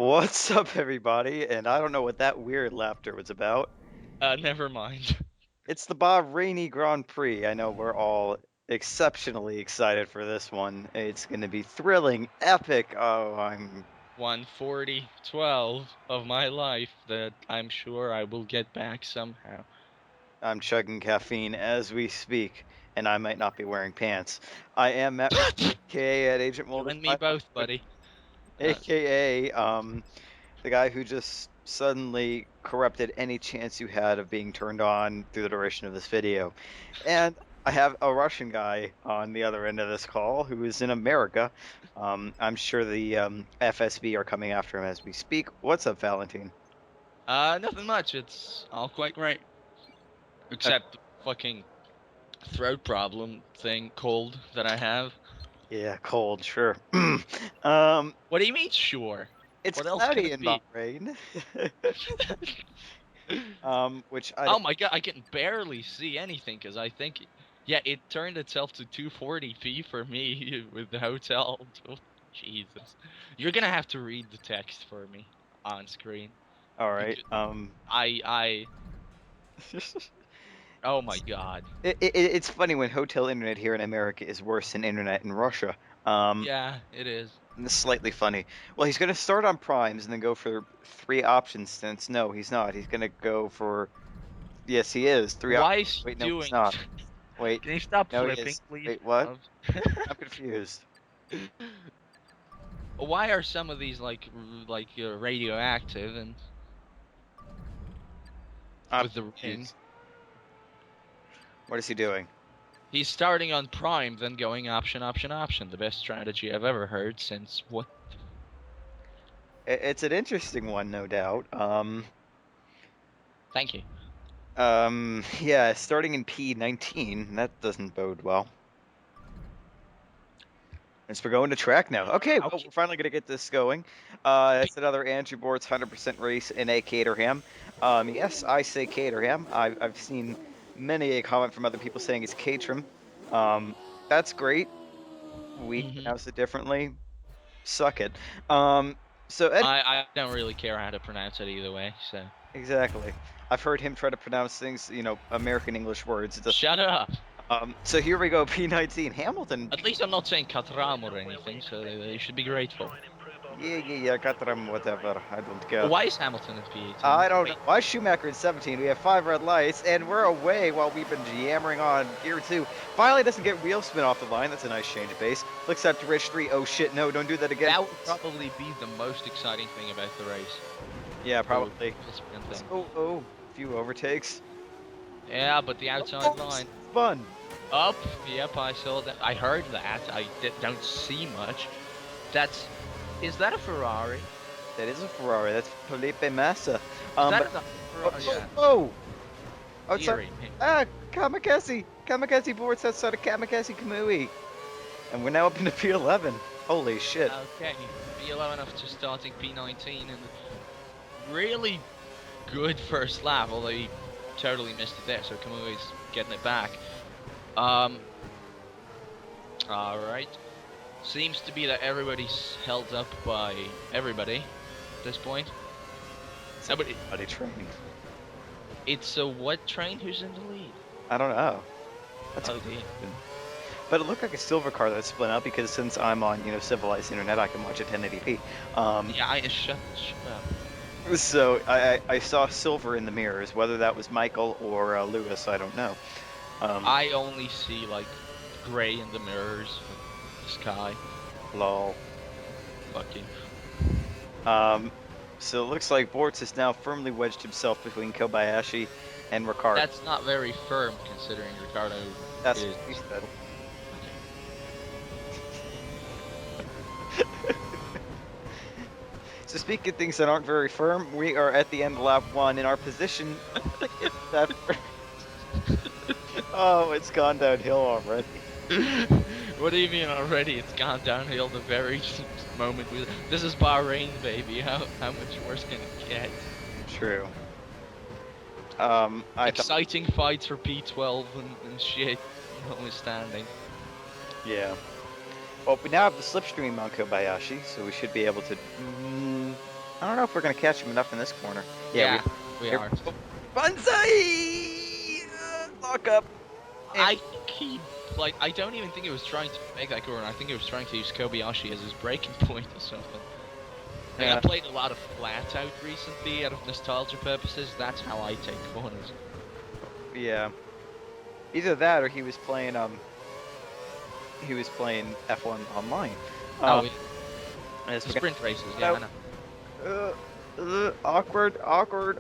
What's up, everybody? And I don't know what that weird laughter was about. Never mind. It's the Bahraini Grand Prix. I know we're all exceptionally excited for this one. It's going to be thrilling, epic. Oh, 140/12 of my life that I'm sure I will get back somehow. I'm chugging caffeine as we speak, and I might not be wearing pants. I am Matt, aka at Agent You Mulder and me 5, both, buddy. Uh, aka the guy who just suddenly corrupted any chance you had of being turned on through the duration of this video. And I have a Russian guy on the other end of this call who is in America. I'm sure the FSB are coming after him as we speak. What's up, Valentin? Nothing much. It's all quite great. Uh, Except the fucking throat problem thing, cold, that I have. yeah, cold, sure. um, What do you mean, sure? it's What else can cloudy it in be? Bahrain, which I Oh don't. my god, I can barely see anything because I think, yeah, it turned itself to 240p for me with the hotel. Jesus. You're gonna have to read the text for me on screen. All right. Because I, oh my god. It's funny when hotel internet here in America is worse than internet in Russia. Yeah, it is. It's slightly funny. Well, he's going to start on primes and then go for three option stints. No, he's not. He's going to go for. Yes, he is. Three options. Why is she Wait, no, he's doing? not. Wait, Can you stop no, he flipping, is. please? Wait, what? I'm confused. Why are some of these radioactive and I'm with the ring? confused. What is he doing? He's starting on prime, then going option, option, option. The best strategy I've ever heard since what? It's an interesting one, no doubt. Thank you. Yeah, starting in P19, that doesn't bode well. As we're going to track now. Okay, well, Okay. we're finally going to get this going. It's another Andrew Bortz'z 100% race in a Caterham. Yes, I say Caterham. I've seen many a comment from other people saying it's Caterham. That's great. We hmm pronounce it differently. Suck it. Um, so, Ed, I don't really care how to pronounce it either way. So exactly. I've heard him try to pronounce things, American English words. It doesn't. shut up. So here we go, P19. Hamilton. At least I'm not saying Caterham or anything, so they should be grateful. Yeah, Caterham, whatever. I don't care. Why is Hamilton at P18? I don't know. Wait, Why is Schumacher in 17? We have 5 red lights, and we're away while we've been yammering on gear 2. Finally doesn't get wheel spin off the line. That's a nice change of pace. Looks up to Rich 3. Oh shit, no, don't do that again. that would probably be the most exciting thing about the race. Yeah, The probably. wheel spin thing. Oh, few overtakes. Yeah, but the outside line. Fun. Up. Yep, I saw that. I heard that. Don't see much. That's. Is that a Ferrari? That is a Ferrari. That's Felipe Massa. Is that But a oh, Ferrari? oh, Yeah. oh, outside. Eerie. Kamikaze boards outside of Kamikaze Kamui, and we're now up into P11. Holy shit. Okay. P11 after starting P19 and really good first lap, although he totally missed it there, so Kamui's getting it back. Alright. Seems to be that everybody's held up by everybody at this point. Nobody. Buddy training. It's a what train who's in the lead? I don't know. That's Oh dear. But it looked like a silver car that split out because since I'm on, civilized internet, I can watch it 1080p. Yeah, shut up. So I saw silver in the mirrors. Whether that was Michael or Lewis, I don't know. I only see like gray in the mirrors, the sky. Lol. Fucking. So it looks like Bortz'z has now firmly wedged himself between Kobayashi and Ricardo. That's not very firm considering Ricardo That's is. what he said. So speaking of things that aren't very firm, we are at the end of lap 1 in our position. that oh, it's gone downhill already. What do you mean already? It's gone downhill the very moment we. This is Bahrain, baby. How much worse can it get? True. Exciting fights for P12 and shit, notwithstanding. Yeah. Well, we now have the slipstream on Kobayashi, so we should be able to. I don't know if we're gonna catch him enough in this corner. Yeah, we Here- are. oh, Banzai! Lock up. And I think he, like, I don't even think he was trying to make that corner. I think he was trying to use Kobayashi as his breaking point or something. Like, I played a lot of flat out recently out of nostalgia purposes. That's how I take corners. yeah, either that or he was playing F1 online. Oh, As we're sprint races, yeah, I know. awkward. No,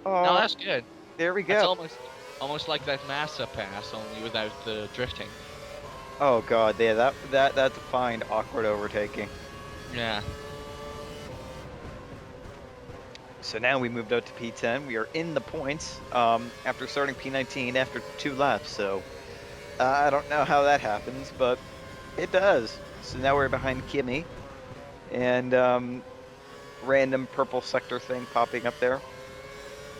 Oh, that's good. there we That's go. almost like that Massa pass, only without the drifting. Oh god, yeah, that defined awkward overtaking. Yeah. So now we moved out to P10. We are in the points after starting P19 after 2 laps. So I don't know how that happens, but it does. So now we're behind Kimi, and random purple sector thing popping up there.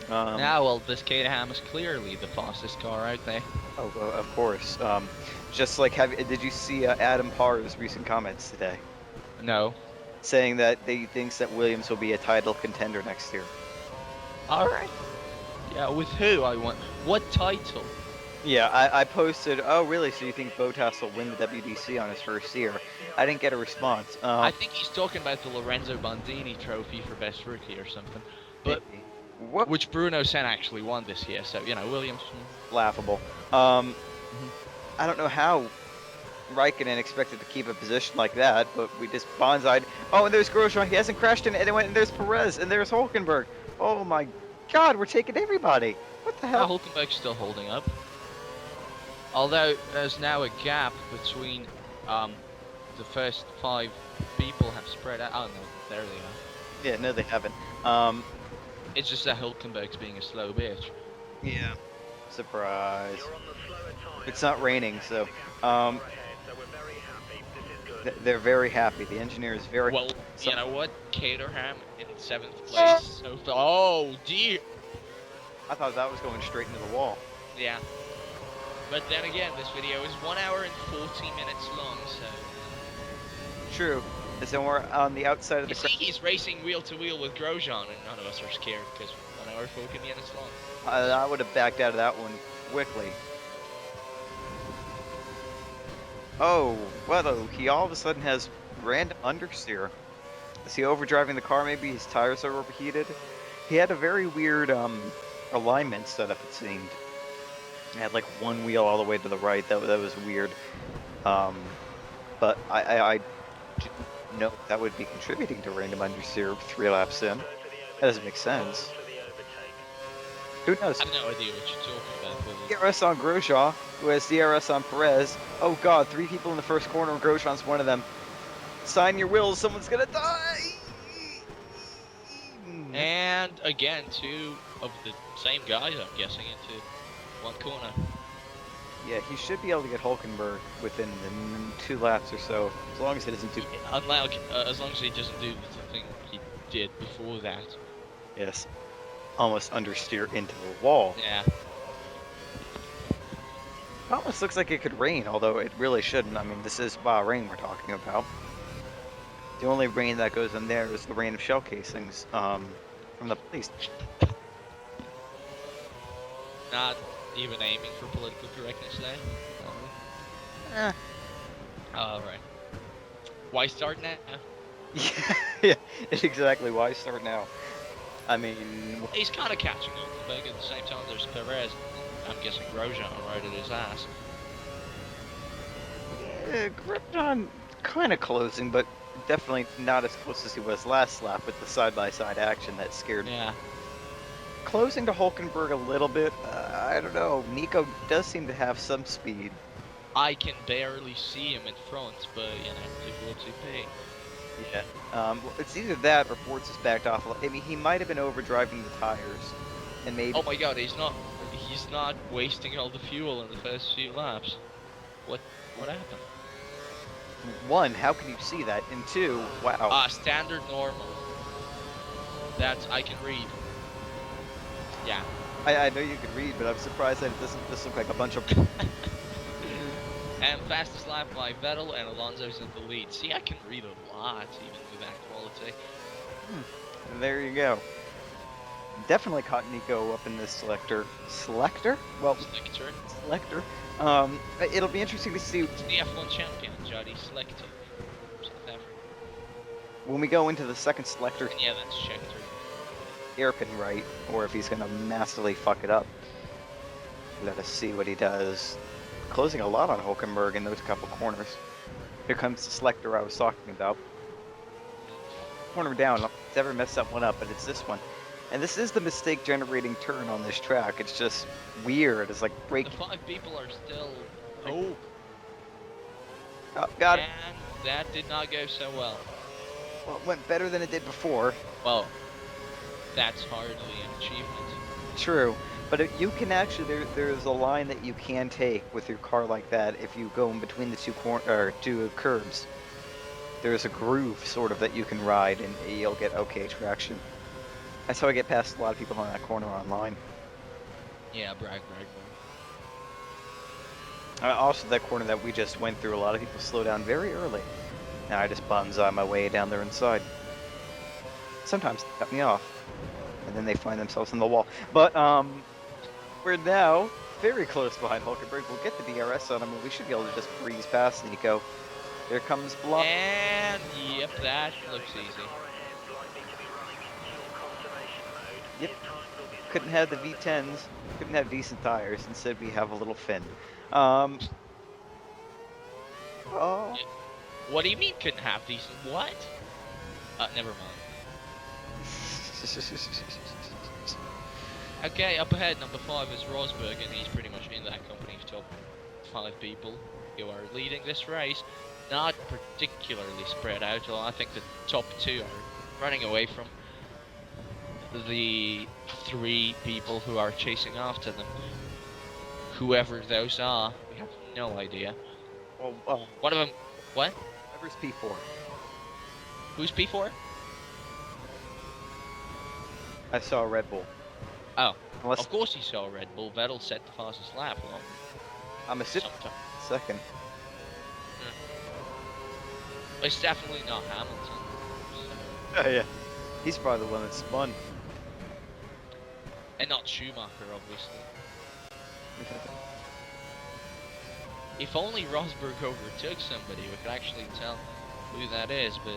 Now, well, this Caterham is clearly the fastest car out there. Oh, of course. Just like, did you see Adam Parr's recent comments today, No. saying that he thinks that Williams will be a title contender next year? All right. Yeah, with who? I want. What title? Yeah, I posted, oh really, so you think Bottas will win the WDC on his first year? I didn't get a response. I think he's talking about the Lorenzo Bandini trophy for best rookie or something. But what? which Bruno Senna actually won this year, so, you know, Williams. Laughable. I don't know how Raikkonen expected to keep a position like that, but we just bonsai'd. Oh, and there's Grosjean, he hasn't crashed in anyone, and there's Perez, and there's Hulkenberg. Oh my god, we're taking everybody. What the hell? Hulkenberg's still holding up. Although there's now a gap between the first 5 people have spread out. Oh no, there they are. Yeah, no they haven't. It's just that Hulkenberg's being a slow bitch. Yeah. Surprise. It's not raining, so they're very happy. The engineer is very well. You know what? Caterham in 7th place so far. Oh dear. I thought that was going straight into the wall. Yeah. But then again, this video is 1 hour and 40 minutes long, so. True. And so we're on the outside of the. You see, he's racing wheel to wheel with Grosjean, and none of us are scared because 1 hour 40 minutes long. I would have backed out of that one quickly. Oh, well, he all of a sudden has random understeer. Is he overdriving the car? Maybe his tires are overheated. He had a very weird alignment setup, it seemed. He had like one wheel all the way to the right. That was weird. But I didn't know that would be contributing to random understeer 3 laps in. That doesn't make sense. Who knows? I have no idea what you're talking about. DRS on Grosjean, who has DRS on Perez. Oh god, 3 people in the first corner, and Grosjean's one of them. Sign your wills, someone's gonna die! And again, 2 of the same guys, I'm guessing, into 1 corner. Yeah, he should be able to get Hulkenberg within the 2 laps or so, as long as he doesn't do... Unlike, as long as he doesn't do the thing he did before that. Yes. Almost understeer into the wall. Yeah. It almost looks like it could rain, although it really shouldn't. I mean, this is Bahrain we're talking about. The only rain that goes in there is the rain of shell casings from the police. Not even aiming for political correctness there. Alright. Why start now? Yeah, exactly. Why start now? I mean... He's kind of catching Hulkenberg at the same time there's Perez. I'm guessing Grosjean right at his ass. Grosjean kind of closing, but definitely not as close as he was last lap with the side-by-side action that scared me. Yeah. Closing to Hulkenberg a little bit, I don't know. Nico does seem to have some speed. I can barely see him in front, but, you know, difficulty pay. Yeah. It's either that or Bortz'z is backed off. I mean, he might have been overdriving the tires, and maybe. Oh my God, he's not wasting all the fuel in the first few laps. What happened? 1, how can you see that? And 2, wow. Standard normal. That I can read. Yeah. I know you can read, but I'm surprised that it doesn't just look like a bunch of. And fastest lap by Vettel, and Alonso's in the lead. See, I can read a lot, even with that quality. There you go. Definitely caught Nico up in this selector? Well, Selector. selector. It'll be interesting to see It's the F1 champion, Jody Selector. South Africa. when we go into the second selector And yeah, that's Schechter. hairpin right, or if he's gonna massively fuck it up. Let us see what he does. Closing a lot on Hulkenberg in those couple corners. Here comes the selector I was talking about. Corner down. It's ever messed that one up, but it's this one. And this is the mistake generating turn on this track. It's just weird. It's like The breaking. 5 people are still. Oh, Oh, got it. and that did not go so well. Well, it went better than it did before. Well, that's hardly an achievement. True. But you can actually, there's a line that you can take with your car like that if you go in between the two curbs. There's a groove sort of that you can ride and you'll get okay traction. That's how I get past a lot of people on that corner online. Yeah, brag. Also, that corner that we just went through, a lot of people slow down very early. Now I just bonsai my way down there inside. Sometimes they cut me off, and then they find themselves in the wall. But we're now very close behind Hulkenberg. We'll get the DRS on him, and we should be able to just breeze past Nico. Here comes Blanc. And yep, that looks easy. Yep. Couldn't have the V10s. Couldn't have decent tires. Instead, we have a little fin. Oh. What do you mean couldn't have these? What? Never mind. Okay, up ahead, number 5 is Rosberg, and he's pretty much in that company of top 5 people who are leading this race. Not particularly spread out, although I think the top 2 are running away from the 3 people who are chasing after them. Whoever those are, we have no idea. Well, One of them, what? whoever's P4. Who's P4? I saw a Red Bull. Oh, Unless of course you saw Red Bull. Vettel set the fastest lap. Well, I'm a sometime. second. It's definitely not Hamilton. Oh, yeah. He's probably the one that spun. And not Schumacher, obviously. If only Rosberg overtook somebody, we could actually tell who that is, but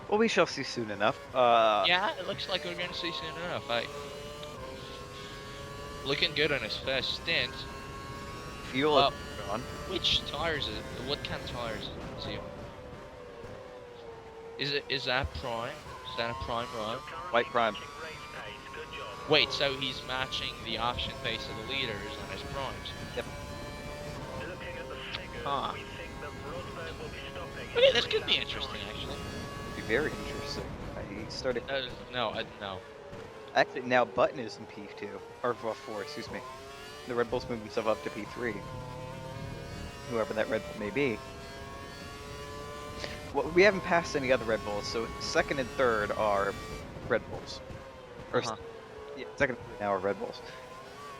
Well, we shall see soon enough. yeah, it looks like we're going to see soon enough. Looking good on his first stint. Fuel Well, on. which tires is it? What kind of tires is he on? Is that prime? Is that a prime run? White prime. Wait, so he's matching the option pace of the leaders on his primes? Yep. Huh. Okay, this could be interesting, actually. Be very interesting. He started. No. Actually, now Button is in P2 or 4. Excuse me. The Red Bulls moved himself up to P3. Whoever that Red Bull may be. Well, we haven't passed any other Red Bulls, so second and third are Red Bulls. Or yeah, second and third now are Red Bulls.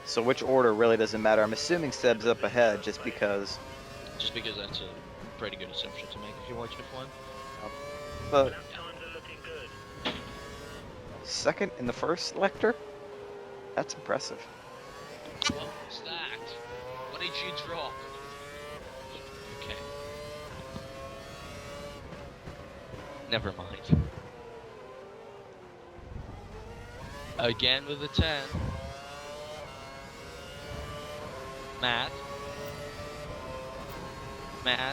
So which order really doesn't matter. I'm assuming Seb's up ahead just because. Just because that's a pretty good assumption to make if you watch F1. But second in the first selector? That's impressive. What was that? What did you drop? Okay. Never mind. Again with a 10. Matt,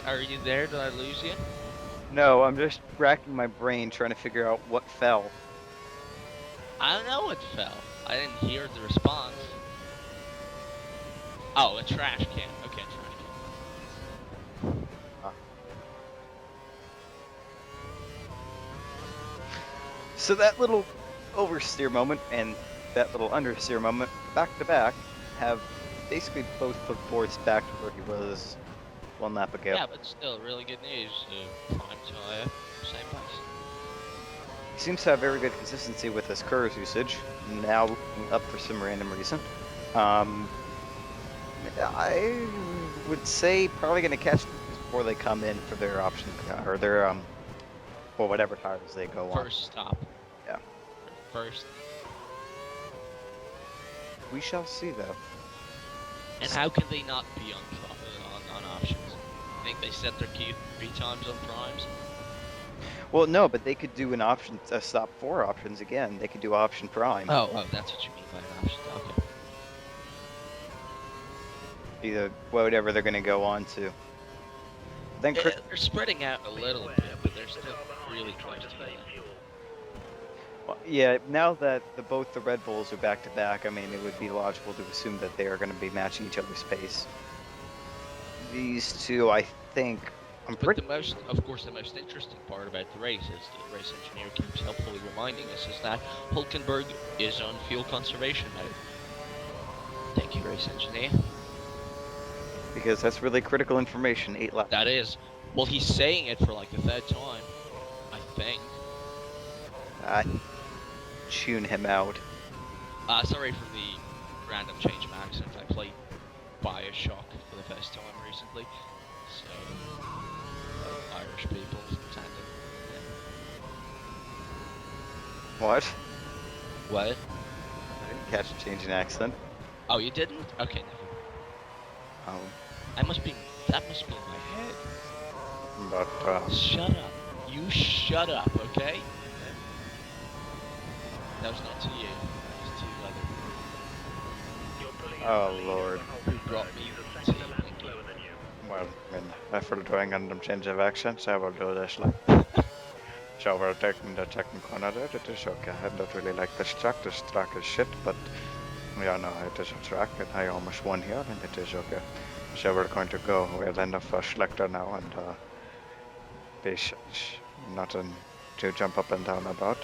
are you there? Did I lose you? No, I'm just racking my brain trying to figure out what fell. I don't know what fell. I didn't hear the response. Oh, a trash can. Okay, trash can. So that little oversteer moment and that little understeer moment, back to back, have basically both put Bortz'z back to where he was one lap ago. Yeah, but still, really good news. Prime tire, same place. He seems to have very good consistency with his curves usage, now looking up for some random reason. I would say probably going to catch them before they come in for their option car, or their or whatever tires they go on. First stop. Yeah. First. We shall see, though. And how can they not be on options? I think they set their key 3 times on primes. Well, no, but they could do a stop 4 options again. They could do option prime. Oh, that's what you mean by an option. Okay. Either whatever they're going to go on to. Then They're spreading out a little bit, but they're still really close together. well, yeah, now that both the Red Bulls are back to back, I mean, it would be logical to assume that they are going to be matching each other's pace. These two, I think, But the most interesting part about the race, as the race engineer keeps helpfully reminding us, is that Hulkenberg is on fuel conservation mode. Thank you, race engineer. Because that's really critical information. 8 laps. That is. Well, he's saying it for like the 3rd time, I think. Tune him out. Sorry for the random change of accent. I played Bioshock for the first time recently, so Irish people tending. What? What? I didn't catch a change in accent. Oh, you didn't? Okay, never. Oh. That must be in my head. But, Shut up. You shut up, okay? That was not to you. That was to oh, Lord. who brought me to you. Thank you. Well, I mean, after doing random change of accents, I will do this like. So we're taking the second corner there. It is okay. I don't really like this track. This track is shit, but yeah, no, it is a track, and I almost won here, and it is okay. So we're going to go. We'll end the first lecture now, and be nothing to jump up and down about.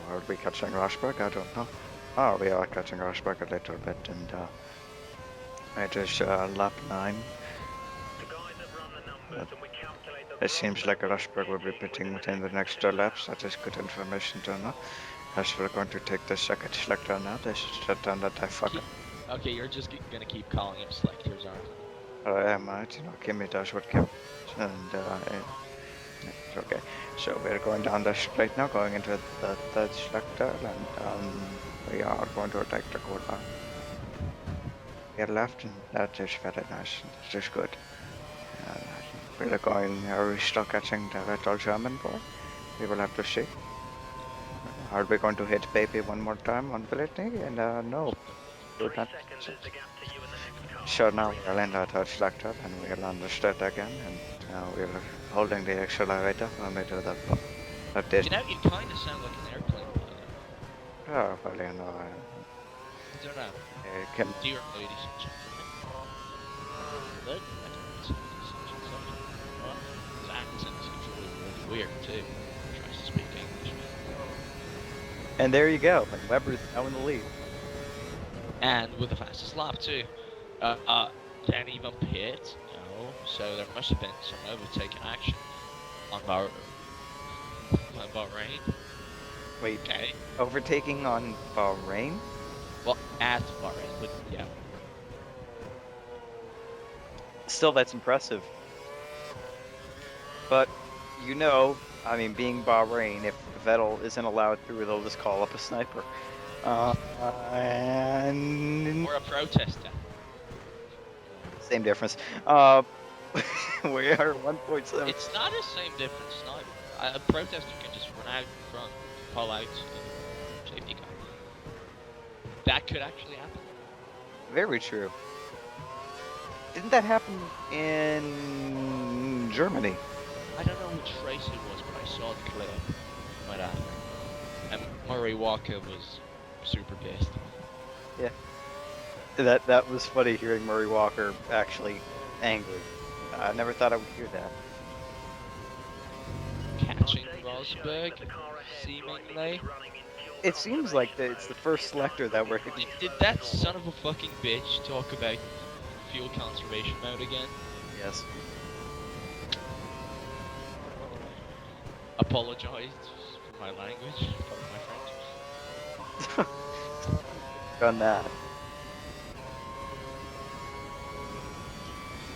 Are we catching Rosberg? I don't know. Oh, we are catching Rosberg a little bit, and it is lap 9. It seems like Rosberg will be pitting within the next 2 laps. That is good information to know. As we're going to take the second selector now, they should shut down that I fucker. Okay, you're just gonna keep calling him selectors, aren't you? I am, you know, Kimmy does what Kim does, and it's okay. So we're going down the straight now, going into the third selector, and we are going to attack the corner. We are left, and that is very nice. That is good. We're going, are we still catching the little German boy? We will have to see. Are we going to hit baby one more time on Valentini? And no. Do not. So now we're in the third selector, and we'll on the straight again, and we're holding the accelerator when we do that. You know, you kind of sound like an airplane pilot. Oh, well, you know, I don't know. Dear ladies and gentlemen. His accent is usually really weird too. He tries to speak English. and there you go. And Webber's now in the lead. And with the fastest lap too. Can't even pit. No. So there must have been some overtaking action on Bahrain. Wait, Okay. overtaking on Bahrain? Well, at Bahrain, but yeah. Still, that's impressive. But, you know, I mean, being Bahrain, if Vettel isn't allowed through, they'll just call up a sniper. And Or a protester. same difference. We are 1.7. It's not the same difference. Not a protester can just run out in front, pull out the safety car. That could actually happen. Very true. Didn't that happen in Germany? I don't know which race it was, but I saw the clip. Might happen. And Murray Walker was super pissed. Yeah. That was funny hearing Murray Walker actually angry. I never thought I would hear that. Catching Rosberg, seemingly. It seems like it's the first selector that we're... Did that son of a fucking bitch talk about fuel conservation mode again? Yes. Apologized for my language, pardon my French. Done that.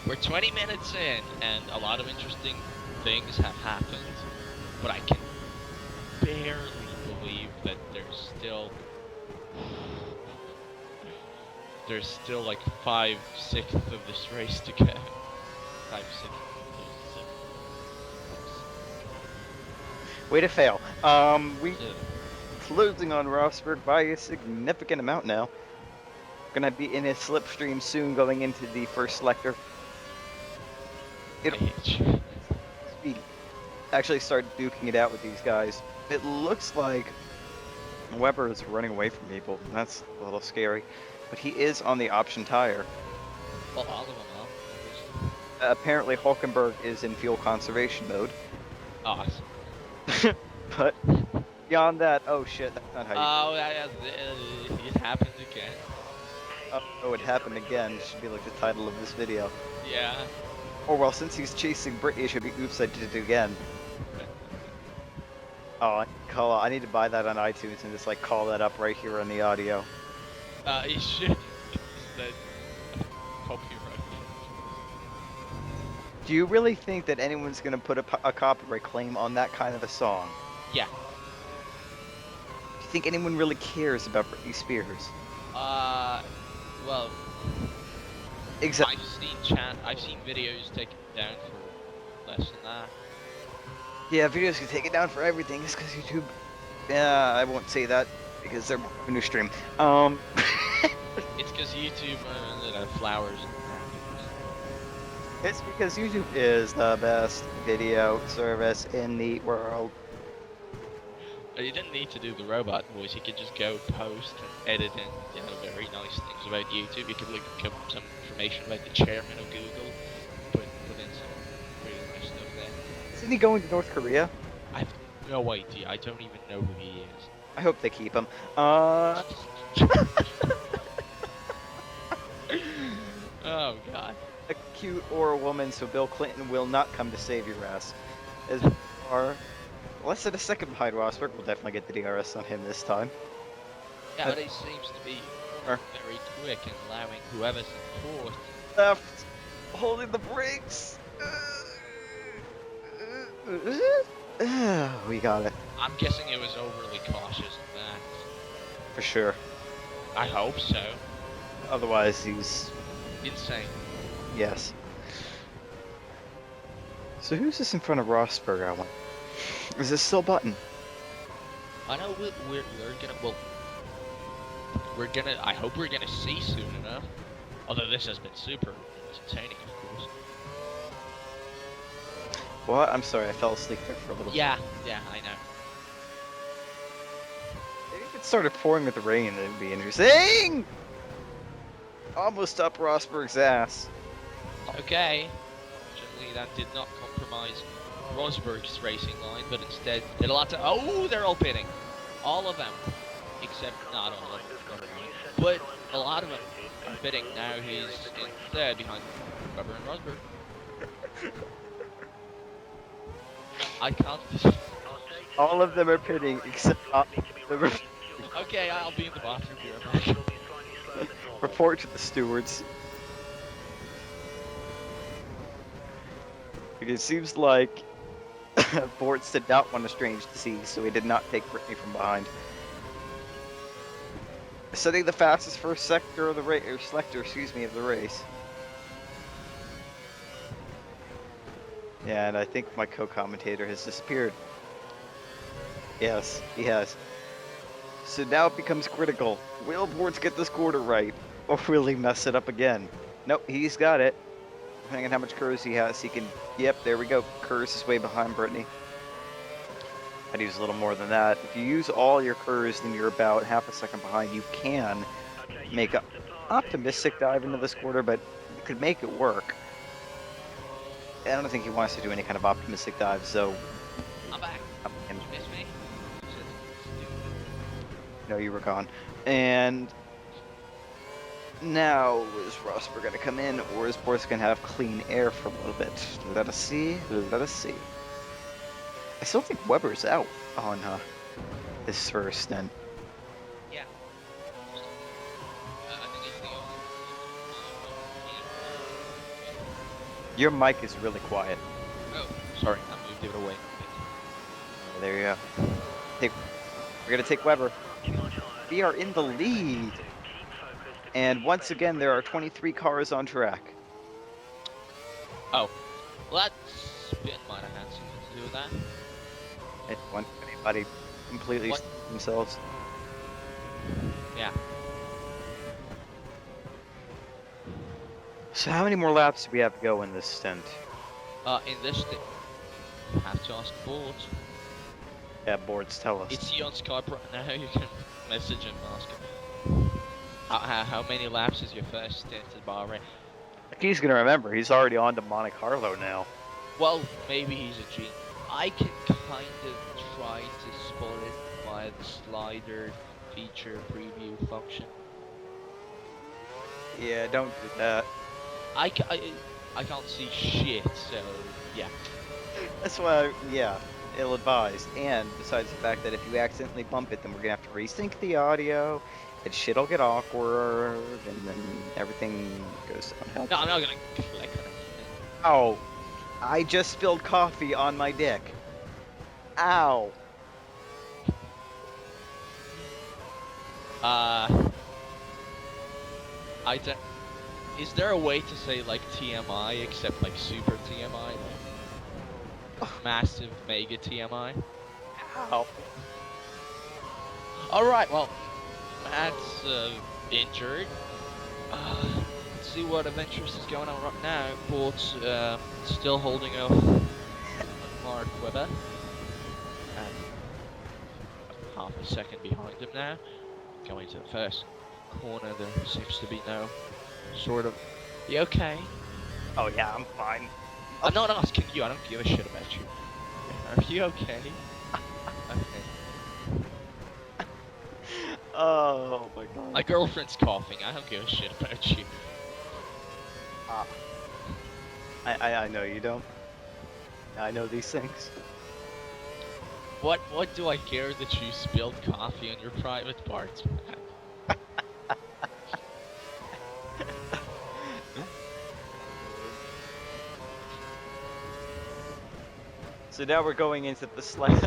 We're 20 minutes in, and a lot of interesting things have happened, but I can barely believe that there's still like 5/6 of this race to go. 5/6. Way to fail. We losing on Rosberg by a significant amount now. Gonna be in a slipstream soon going into the first selector. We actually start duking it out with these guys. It looks like Weber is running away from people. That's a little scary. But he is on the option tire. Well, all of them are. Apparently Hulkenberg is in fuel conservation mode. Awesome. But beyond that, oh shit, that's not how you It happened again. Oh, it happened again. Should be like the title of this video. Yeah. Oh well, since he's chasing Brittany, it should be oops, I did it again. Oh, I need to buy that on iTunes and just like call that up right here on the audio. You should. That copyright. Do you really think that anyone's gonna put a copyright claim on that kind of a song? Yeah. Do you think anyone really cares about Britney Spears? Well, Exactly. I've seen videos taken down for less than that. Yeah, videos can take it down for everything. It's because YouTube. Yeah, I won't say that because they're a new stream. It's because YouTube flowers. It's because YouTube is the best video service in the world. You didn't need to do the robot voice. You could just go post and edit in, very nice things about YouTube. You could look up some information about the chairman of Google, put in some really nice stuff there. Isn't he going to North Korea? I have no idea. I don't even know who he is. I hope they keep him. Oh God. A cute or a woman, so Bill Clinton will not come to save your ass. As far less than a second behind Rosberg, we'll definitely get the DRS on him this time. Yeah, but he seems to be very quick and allowing whoever's in fourth. Left, holding the brakes. We got it. I'm guessing it was overly cautious in that. For sure. I hope so. Otherwise, he's Insane. yes. So who's this in front of Rosberg? I want. Is this still Button? I know we're gonna. I hope we're gonna see soon enough. Although this has been super entertaining, of course. What? I'm sorry, I fell asleep there for a little bit. Yeah, I know. If it started pouring with the rain, it'd be interesting. Almost up Rosberg's ass. Okay. Fortunately, that did not compromise Rosberg's racing line, but instead did a lot to. Oh, they're all pitting. All of them, except not all of them. But a lot of them are pitting. Now he's in third behind Weber and Rosberg. I can't. All of them are pitting except Okay, I'll be in the bathroom. Be right back. Report to the stewards. It seems like Bortz'z did not want a strange disease, so he did not take Brittany from behind. Setting the fastest first sector of the race, or selector, excuse me, of the race. Yeah, and I think my co-commentator has disappeared. Yes, he has. So now it becomes critical. Will Bortz'z get this quarter right, or will he mess it up again? Nope, he's got it. Depending on how much KERS he has, he can... Yep, there we go. KERS is way behind Brittany. I'd use a little more than that. If you use all your KERS, then you're about half a second behind. You can make an optimistic dive into this quarter, but you could make it work. I don't think he wants to do any kind of optimistic dive, so... I'm back. You missed me? No, you were gone. And... Now, is Rosberg going to come in, or is Bortz'z going to have clean air for a little bit? Let us see. Let us see. I still think Weber's out on his first stint. Yeah. I think it's the only. Your mic is really quiet. Oh, sorry, I moved it away. There you go. We're gonna take Weber. We are in the lead. And once again, there are 23 cars on track. Oh, well, that spin might have had something to do with that. And when anybody completely What? themselves. Yeah. So how many more laps do we have to go in this stint? In this thing, you have to ask Bortz'z. Yeah, Bortz'z, tell us. Is he on Skype right now? You can message him and ask him. How many laps is your first stint at Bahrain? He's gonna remember. He's already on to Monte Carlo now. Well, maybe he's a genius. I can kind of try to spot it via the slider feature preview function. Yeah, don't do that. I can't see shit, so yeah. That's why, yeah, ill-advised. And besides the fact that if you accidentally bump it, then we're gonna have to resync the audio, and shit'll get awkward, and then everything goes downhill. No, I'm not gonna click on anything. Ow! I just spilled coffee on my dick. Ow! I don't. Is there a way to say like TMI except like super TMI? Like massive mega TMI? Ow! Alright, well, Matt's injured. Let's see what adventures is going on right now. Bortz'z still holding off Mark Webber. And half a second behind him now. Going to the first corner, there seems to be no sort of... You okay? Oh yeah, I'm fine. I'm not asking you, I don't give a shit about you. Are you okay? Okay. Oh my god. My girlfriend's coughing, I don't give a shit about you. I know you don't. I know these things. What do I care that you spilled coffee on your private parts, man? So now we're going into the slice.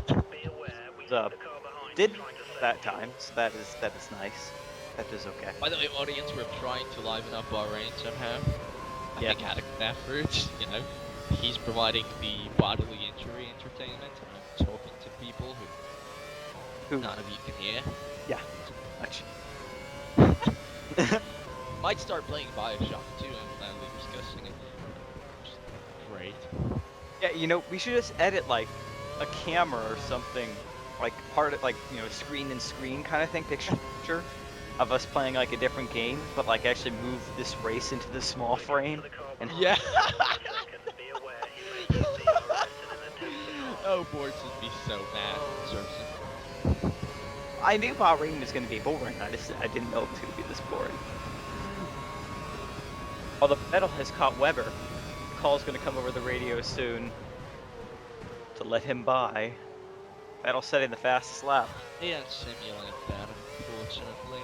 Did that time, so that is nice. That is okay. By the way, audience, we're trying to liven up Bahrain somehow. I think had a good effort, you know. He's providing the bodily injury entertainment. I'm talking to people who none of you can hear. Yeah, much. Might start playing Bioshock too and finally discussing it. Great. Yeah, you know, we should just edit like a camera or something, like part of like, you know, screen and screen kind of thing, picture of us playing like a different game, but like actually move this race into the small frame. And yeah. Oh, Bortz'z would be so mad. I knew Bahrain was going to be boring. I didn't know it was going to be this boring. Although Vettel has caught Weber, the call's going to come over the radio soon to let him by. Vettel setting the fastest lap. He didn't simulate that, unfortunately.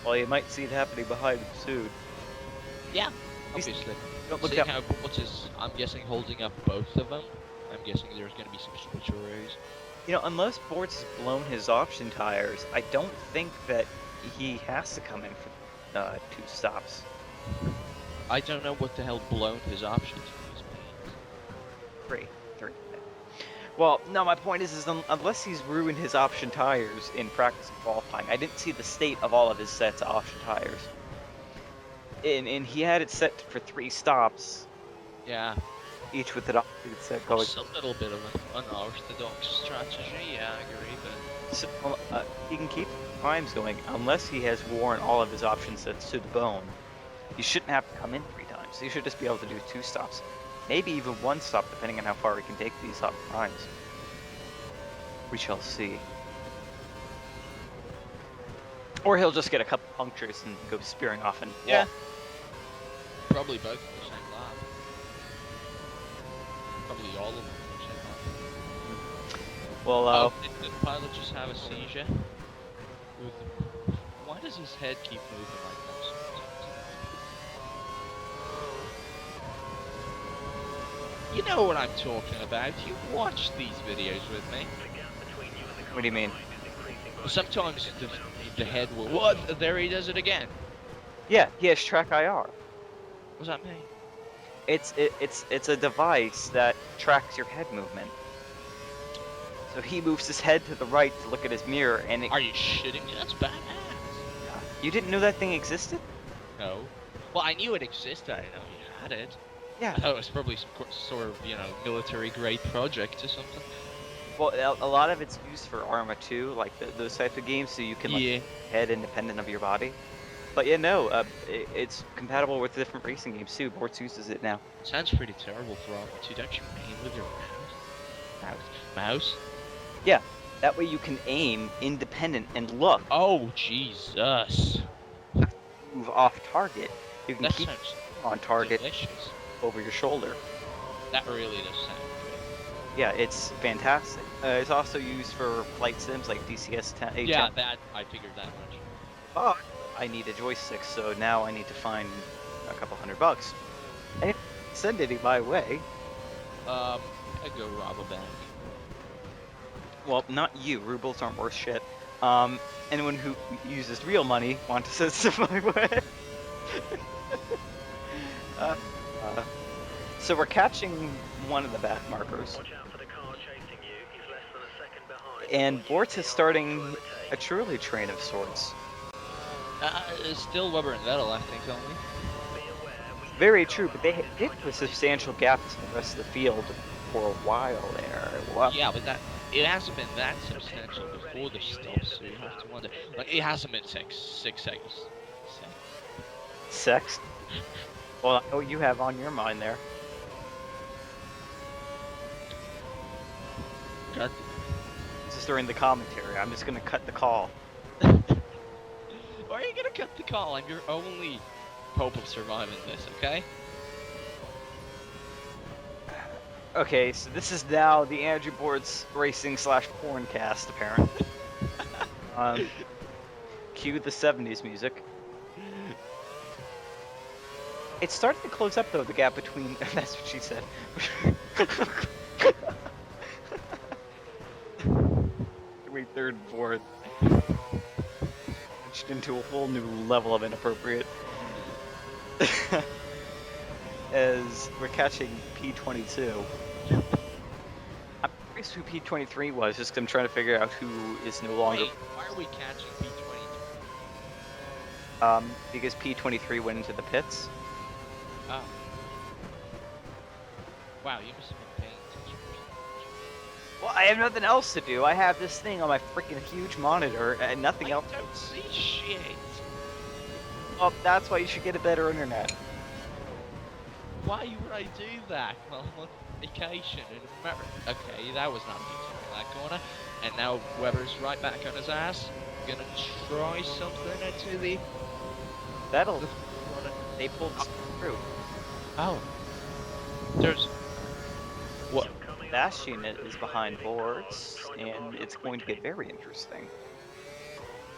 Well, you might see it happening behind him soon. Yeah, obviously. Don't look Seeing out. how Bortz'z is, I'm guessing, holding up both of them, I'm guessing there's going to be some switcheroos. You know, unless Bortz'z has blown his option tires, I don't think that he has to come in for 2 stops. I don't know what the hell blown his options means. 3. Well, no, my point is unless he's ruined his option tires in practice and qualifying, I didn't see the state of all of his sets of option tires. And he had it set for 3 stops. Yeah. Each with an opposite set going. It's a little bit of an unorthodox strategy, yeah, I agree, but... So, he can keep times going unless he has worn all of his option sets to the bone. He shouldn't have to come in 3 times. He should just be able to do 2 stops. Maybe even 1 stop, depending on how far he can take these up times. We shall see. Or he'll just get a couple punctures and go spearing off and yeah. Probably both in the same lap. Probably all of them in the same lap. Well, did the pilot just have a seizure? Why does his head keep moving like that? You know what I'm talking about. You watch these videos with me. What do you mean? Sometimes the head will. What? There he does it again. Yeah, he has track IR. What does that mean? It's a device that tracks your head movement. So he moves his head to the right to look at his mirror, and Are you shitting me? That's badass. you didn't know that thing existed? No. Well, I knew it existed. I didn't know you had it. Yeah. I thought it was probably some sort of, military grade project or something. Well, a lot of it's used for Arma 2, like those types of games, so you can head independent of your body. But yeah, no, it's compatible with different racing games too. Bortz'z uses it now. Sounds pretty terrible for Arma 2. Don't you aim with your mouse? Yeah, that way you can aim independent and look. Oh, Jesus. Move off target. You can That keep sounds on target delicious. over your shoulder. That really does sound good. Yeah, it's fantastic. It's also used for flight sims like DCS 10. Yeah, I figured that much. But I need a joystick, so now I need to find a couple $100. And send any my way. I go rob a bank. Well, not you. Rubles aren't worth shit. Anyone who uses real money want to send some my way. So we're catching one of the back markers. Watch out for the car chasing you. He's less than a second behind. And Bortz'z is starting a truly train of sorts. It's still Weber and Vettel, I think, only. Very true, but they did have a substantial gap to the rest of the field for a while there. Well, Yeah, but it hasn't been that substantial before the stop, so you have to wonder. Like, it hasn't been 6 seconds. sex. Well, I know what you have on your mind there. God. This is during the commentary. I'm just gonna cut the call. Why are you gonna cut the call? I'm your only hope of surviving this, okay? Okay, so this is now the Andrew Bortz'z racing / porn cast, apparently. Cue the 70s music. It's starting to close up, though, the gap between... That's what she said. Between third and fourth. Launched into a whole new level of inappropriate. As we're catching P22. I'm curious who P23 was, just 'cause I'm trying to figure out who is no longer... Wait, why are we catching P22? Because P23 went into the pits. Oh. Wow, you must have been paying attention. Well, I have nothing else to do. I have this thing on my freaking huge monitor and nothing else. I don't see shit. Well, that's why you should get a better internet. Why would I do that? Well, I'm on vacation in America. Okay, that was not me turning that corner. And now Weber's right back on his ass. Gonna try something into the... That'll... They pulled through. Oh. There's... What? Dash unit is behind Bortz'z, and it's going to get very interesting.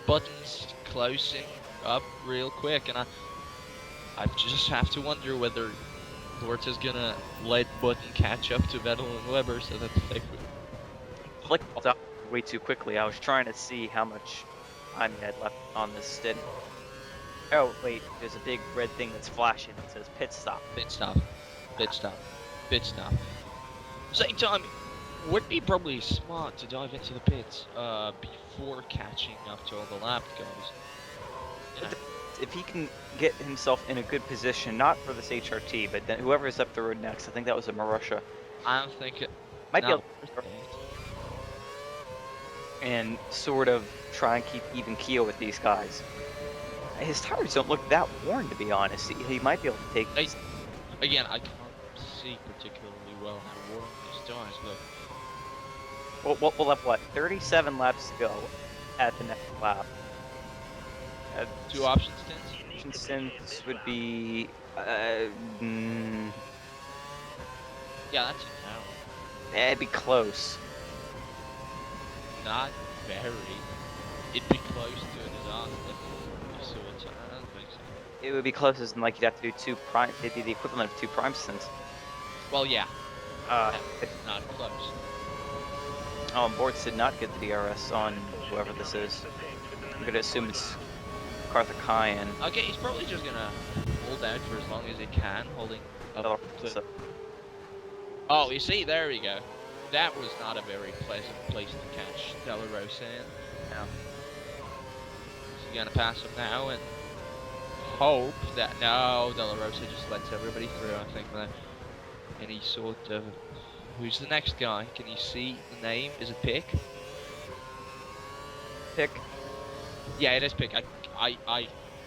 Buttons closing up real quick, and I just have to wonder whether Bortz'z is gonna let Button catch up to Vettel and Weber so that they Clicked up way too quickly. I was trying to see how much time I had left on this stint. Oh, wait, there's a big red thing that's flashing. It says pit stop. Pit stop. Pit stop. Pit stop. Same time, would be probably smart to dive into the pits before catching up to all the lap guys. You know? If he can get himself in a good position, not for this HRT, but then whoever's up the road next, I think that was a Marussia, I don't think it... might be no. able to and sort of try and keep even keel with these guys. His tires don't look that worn, to be honest. He might be able to take... Again, I can't see particularly well how worn these tires look. We'll have, what, 37 laps to go at the next lap. 2 option stints? Stints would be... Yeah, that's it now. it'd be close. Not very. It'd be close to a disaster. So I don't think so. It would be closest than, like, you'd have to do 2 prime... It'd be the equivalent of 2 prime stints. Well, yeah. It's Not close. Bortz'z did not get the DRS on whoever this is. I'm gonna assume it's Arthur Kyan. Okay, he's probably just gonna hold out for as long as he can, holding up the... Oh, you see, there we go. That was not a very pleasant place to catch Della Rosa in. No. So you're gonna pass him now and hope that... No, Della Rosa just lets everybody through, I think, without any sort of... Who's the next guy? Can you see the name? Is it Pick? Pick. Yeah, it is Pick. I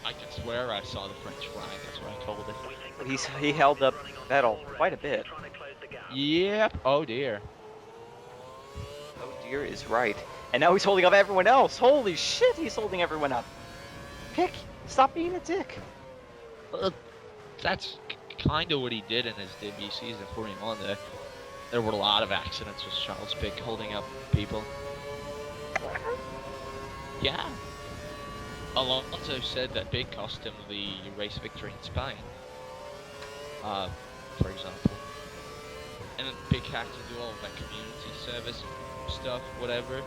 can swear I saw the French flag. That's what I called it. He held up Vettel quite a bit. Yep. Oh dear. Oh dear is right. And now he's holding up everyone else. Holy shit, he's holding everyone up. Pick, stop being a dick. That's kind of what he did in his debut season for him on there. There were a lot of accidents with Charles Pick holding up people. Yeah. Alonso said that Pick cost him the race victory in Spain. For example. And then Pick had to do all of that community service stuff, whatever.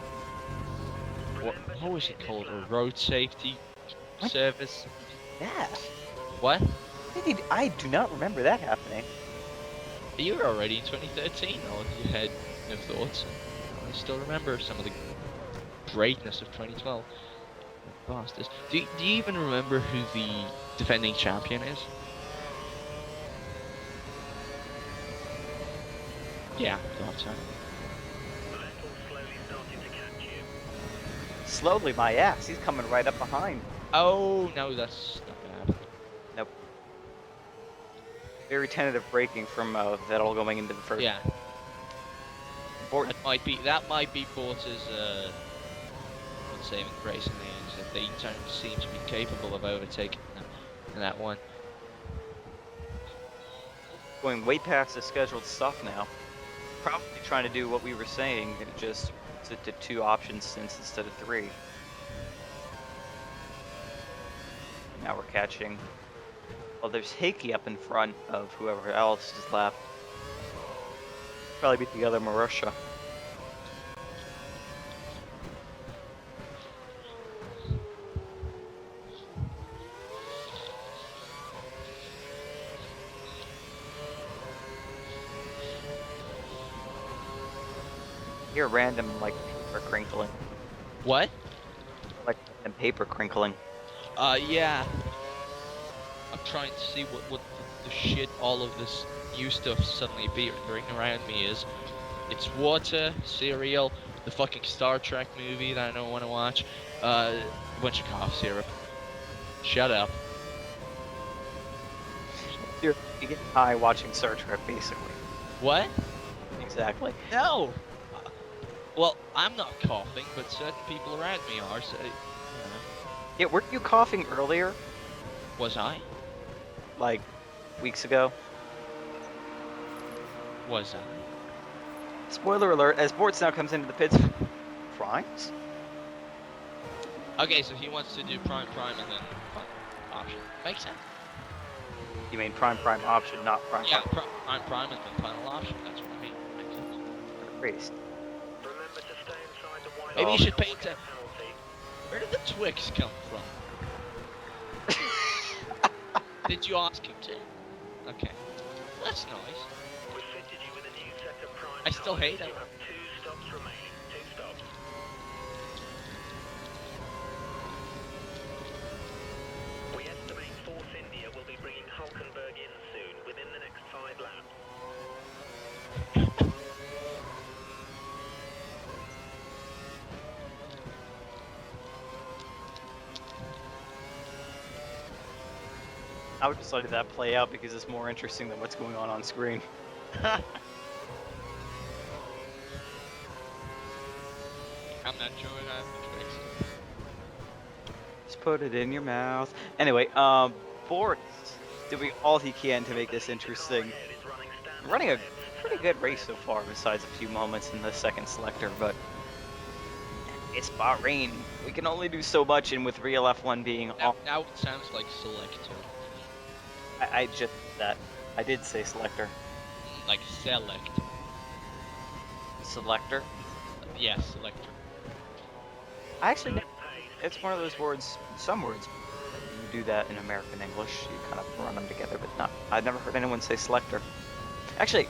What was it called? A road safety service? Yeah. What? I do not remember that happening. You were already in 2013, or you had no thoughts? I still remember some of the greatness of 2012. Bastards. Do you even remember who the defending champion is? Yeah, thought so. Slowly, my ass. He's coming right up behind. Oh, no, that's not gonna happen. Nope. Very tentative braking from Vettel going into the first. Yeah. Bort That might be Bortz'z saving grace in the end. That they don't seem to be capable of overtaking them in that one. going way past the scheduled stuff now. Probably trying to do what we were saying, just sit to 2 option stints instead of 3. Now we're catching. Well, there's Heikki up in front of whoever else is left. Probably beat the other Marussia. Hear random like paper crinkling. What? Like paper crinkling. Yeah. I'm trying to see what the shit all of this new stuff suddenly appearing around me is. It's water, cereal, the fucking Star Trek movie that I don't want to watch, a bunch of cough syrup. Shut up. You're getting high watching Star Trek, basically. What? Exactly. No! Well, I'm not coughing, but certain people around me are, so... Yeah, weren't you coughing earlier? Was I? Like, weeks ago? Was I? Spoiler alert, as Bortz'z now comes into the pits... Primes? Okay, so he wants to do prime and then option. Makes sense. You mean prime option, not prime Yeah, prime and then final option, that's what I mean. Makes sense. race. Maybe you should pay attention. Where did the Twix come from? Did you ask him to? Okay. That's nice. I still hate it. We estimate Force India will be bringing Hulkenberg in soon, within the next 5 laps. I would just let that play out because it's more interesting than what's going on screen. I'm not sure I have the Twix. Just put it in your mouth. Anyway, Bortz'z doing all he can to make this interesting. Running a pretty good race so far, besides a few moments in the second selector, but it's Bahrain. We can only do so much, and with real F1 being Now it sounds like selector. I just that I did say selector. Like select. Selector. Yes, selector. I actually, it's one of those words, some words, you do that in American English. You kind of run them together, but not. I've never heard anyone say selector. Actually,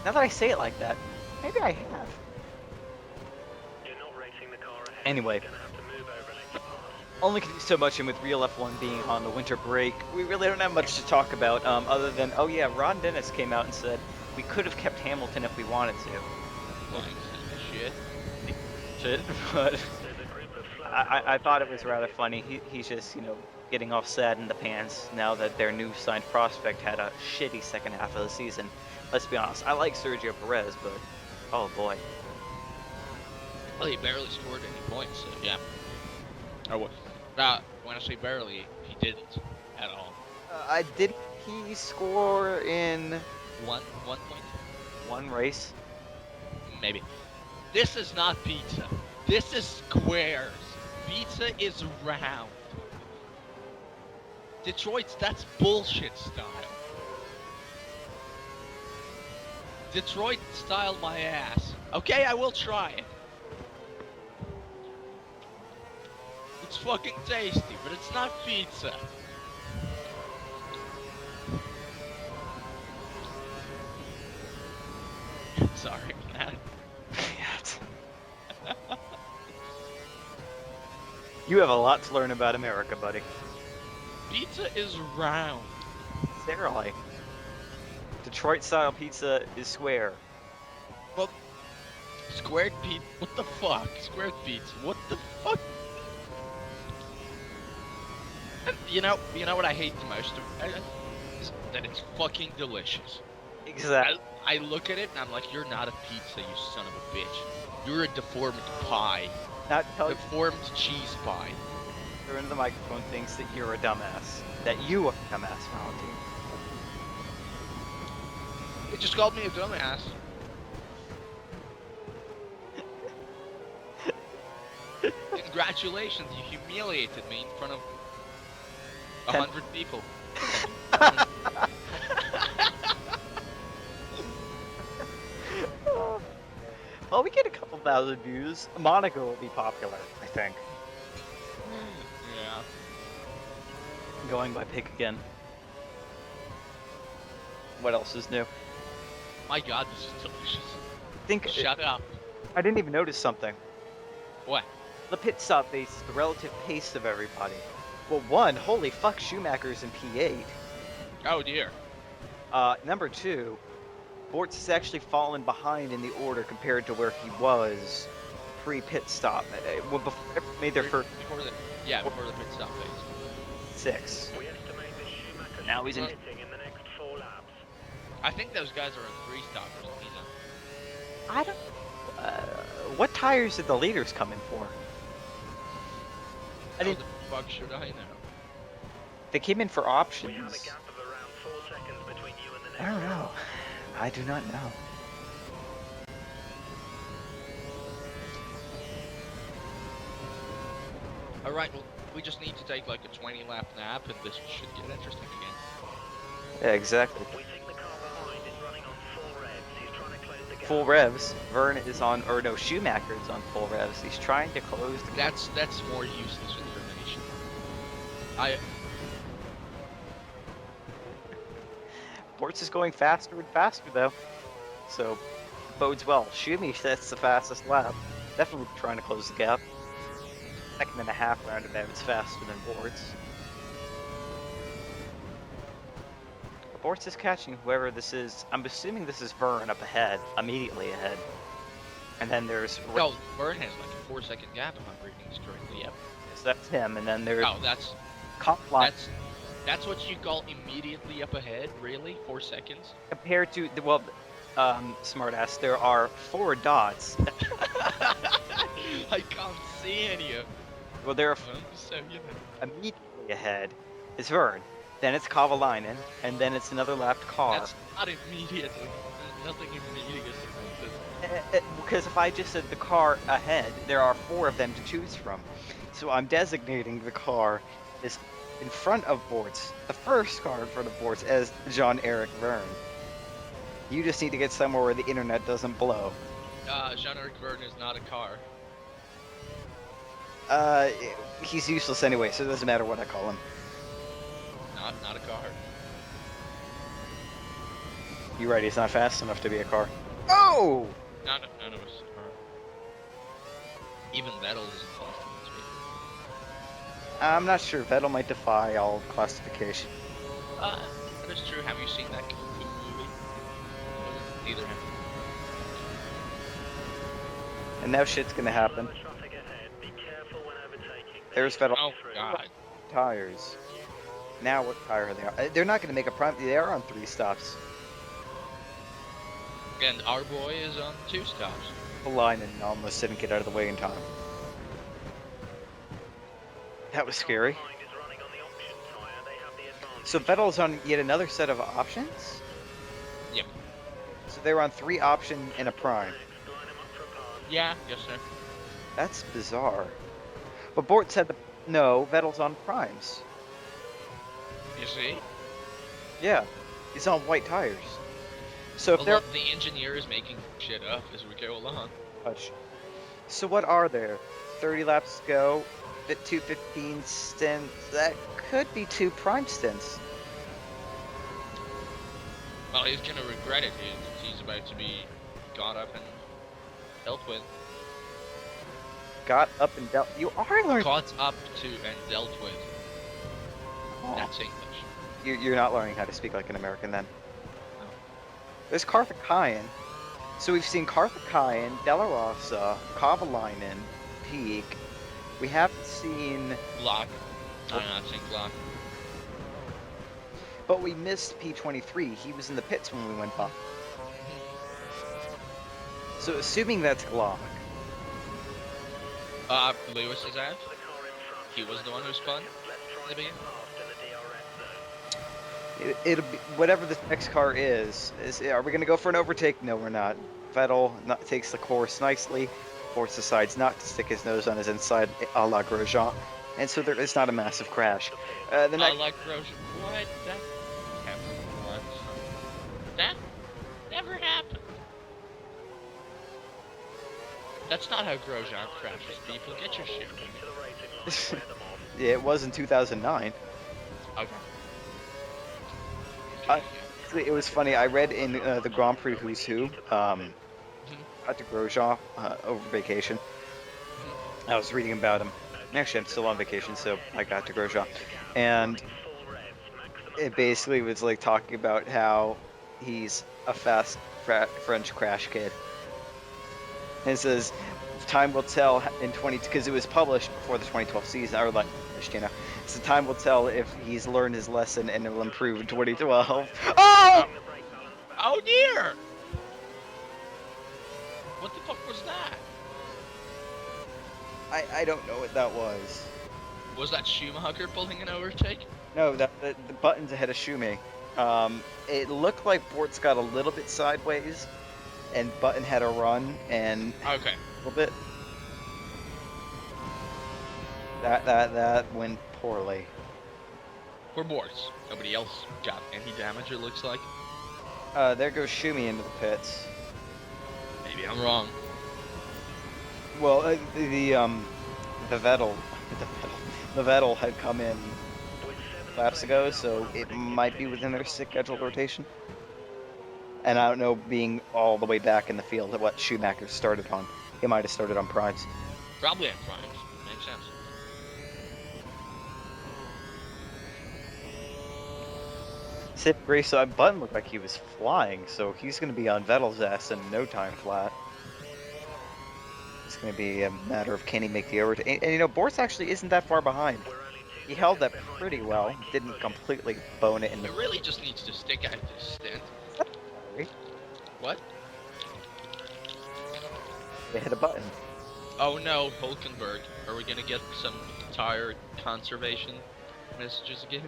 now that I say it like that, maybe I have. You're not racing the car ahead. Anyway. You're gonna have to move over and let you pass. Only can do so much, and with real F1 being on the winter break, we really don't have much to talk about, other than, oh yeah, Ron Dennis came out and said we could have kept Hamilton if we wanted to. Shit. Shit, but There's a group of I thought it was rather funny. He's just, getting all sad in the pants now that their new signed prospect had a shitty second half of the season. Let's be honest, I like Sergio Perez, but oh boy. Well, he barely scored any points, so yeah. Or what? When I say barely, he didn't at all. Did he score in One point? one race? Maybe. This is not pizza. This is squares. Pizza is round. Detroit's, that's bullshit style. Detroit style my ass. Okay, I will try it. It's fucking tasty, but it's not pizza. Sorry, man. You have a lot to learn about America, buddy. Pizza is round. Seriously. Detroit style pizza is square. Well, squared pizza. What the fuck? Squared pizza. What the fuck? And you know what I hate the most about it? Is that it's fucking delicious. Exactly. I look at it and I'm like, you're not a pizza, you son of a bitch. You're a deformed pie. Not tell you Deformed cheese pie. into the microphone thinks that you're a dumbass. That you are a dumbass, Valentin. It just called me a dumbass. Congratulations, you humiliated me in front of 100 people. Well, we get a couple thousand views. Monaco will be popular, I think. Yeah. Going by pick again. What else is new? My god, this is delicious. Shut up. I didn't even notice something. What? The pit stop base is the relative pace of everybody. Well, one, holy fuck, Schumacher's in P8. Oh dear. Number two, Bortz'z has actually fallen behind in the order compared to where he was pre-pit stop. Before they made their first Before the pit stop phase. 6. We estimate that Schumacher Now he's in- should be pitting in the next 4 laps. I think those guys are in 3 stoppers. You know. I don't. What tires did the leaders come in for? I How didn't. the fuck should I know? They came in for We have a options. gap of around 4 seconds between you and the next I don't know. car. I do not know. Alright, well, we just need to take like a 20 lap nap and this should get interesting again. Yeah, exactly. We think the car behind is running on full revs. He's trying to close the gap. Full revs. Vern is on, or no, Schumacher is on full revs. He's trying to close the gap. That's more useless information. Bortz'z is going faster and faster though, so bodes well. Schumi sets the fastest lap. Definitely trying to close the gap. 2.5 roundabout is faster than Bortz'z. Bortz'z is catching whoever this is. I'm assuming this is Vern up ahead, immediately ahead. And then there's No, Vern has like a 4-second gap if I'm reading this correctly. Yep. so that's him, and then there's Oh, that's what you call immediately up ahead, really? 4 seconds? compared to the smartass. There are 4 dots. I can't see any of Well, there are them, so you know. immediately ahead is Vern. Then it's Kovalainen, and then it's another lapped car. That's not immediately. There's nothing immediate about this. Because if I just said the car ahead, there are 4 of them to choose from. So I'm designating the car is in front of Bortz'z, the first car in front of Bortz'z, as Jean-Eric Verne. You just need to get somewhere where the internet doesn't blow. Jean-Eric Vergne is not a car. He's useless anyway, so it doesn't matter what I call him. Not a car. You're right, he's not fast enough to be a car. Oh! None of us are. Even Vettel isn't fast enough to be. I'm not sure. Vettel might defy all classification. That is true. Have you seen that movie? Neither have. And now shit's gonna happen. The traffic ahead. Be careful when overtaking. There's Vettel. Oh God. Tires. Now what tire are they on? They're not gonna make a prime. They are on 3 stops. And our boy is on 2 stops. The line and almost didn't get out of the way in time. That was scary. Behind is running on the option tyre. They have the advantage. So Vettel's on yet another set of options? Yep. So they're on 3 option and a prime. Next, line 'em up for a pass. Yeah. Yes, sir. That's bizarre. But Bortz'z said no, Vettel's on primes. You see? Yeah, he's on white tires. So if Well, they're look, the engineer is making shit up as we go along. so what are there? 30 laps to go, 2:15 stints. That could be 2 prime stints. Well, he's gonna regret it. He's about to be got up and dealt with. Got up and down. You are learning. Caught up to and dealt with. Oh, That's English. you're not learning how to speak like an American then. There's Karthikeyan. So we've seen Karthikeyan, Della Rosa, Kovalainen, Peak. We haven't seen, Glock. I'm not saying Glock. but we missed P23. He was in the pits when we went by. So assuming that's Glock, Lewis is out. The car in front. He was the one who spun Let's in try the and beginning. fast in the DRS zone. it'll be whatever the next car is. Are we gonna go for an overtake? No, we're not. Vettel takes the course nicely. Bortz'z decides not to stick his nose on his inside, a la Grosjean, and so there is not a massive crash. The I next, like Grosjean. What? That happened once. That never happened. That's not how Grosjean crashes people. Get your shit. To the racing line. Wear them off. yeah, it was in 2009. Okay. It was funny. I read in the Grand Prix Who's Who, got to Grosjean over vacation. I was reading about him. Actually, I'm still on vacation, so I got to Grosjean, and Full revs. Maximum. it basically was like talking about how he's a fast French crash kid. And it says, time will tell in 20 because it was published before the 2012 season, or like finished, you know. So time will tell if he's learned his lesson and it will improve in 2012. Oh! Oh dear! What the fuck was that? I don't know what that was. Was that Schumacher pulling an overtake? No, the button's ahead of Schumi. It looked like Bortz'z got a little bit sideways, and Button had a run and Okay. a little bit. That went poorly. For Bortz'z. Nobody else got any damage, it looks like. There goes Schumi into the pits. Maybe I'm wrong. Well, the Vettel, the Vettel had come in laps ago, so it might be within their scheduled rotation. And I don't know, being all the way back in the field, what Schumacher started on. He might have started on primes. Probably at primes. Makes sense. Sid Grace, so Button looked like he was flying, so he's going to be on Vettel's ass in no time flat. It's going to be a matter of can he make the overtake. And you know, Bortz'z actually isn't that far behind. He held that pretty well, didn't completely bone it in the. It really just needs to stick out this stint. What? They hit a button. Oh no, Hulkenberg. Are we gonna get some tire conservation messages again?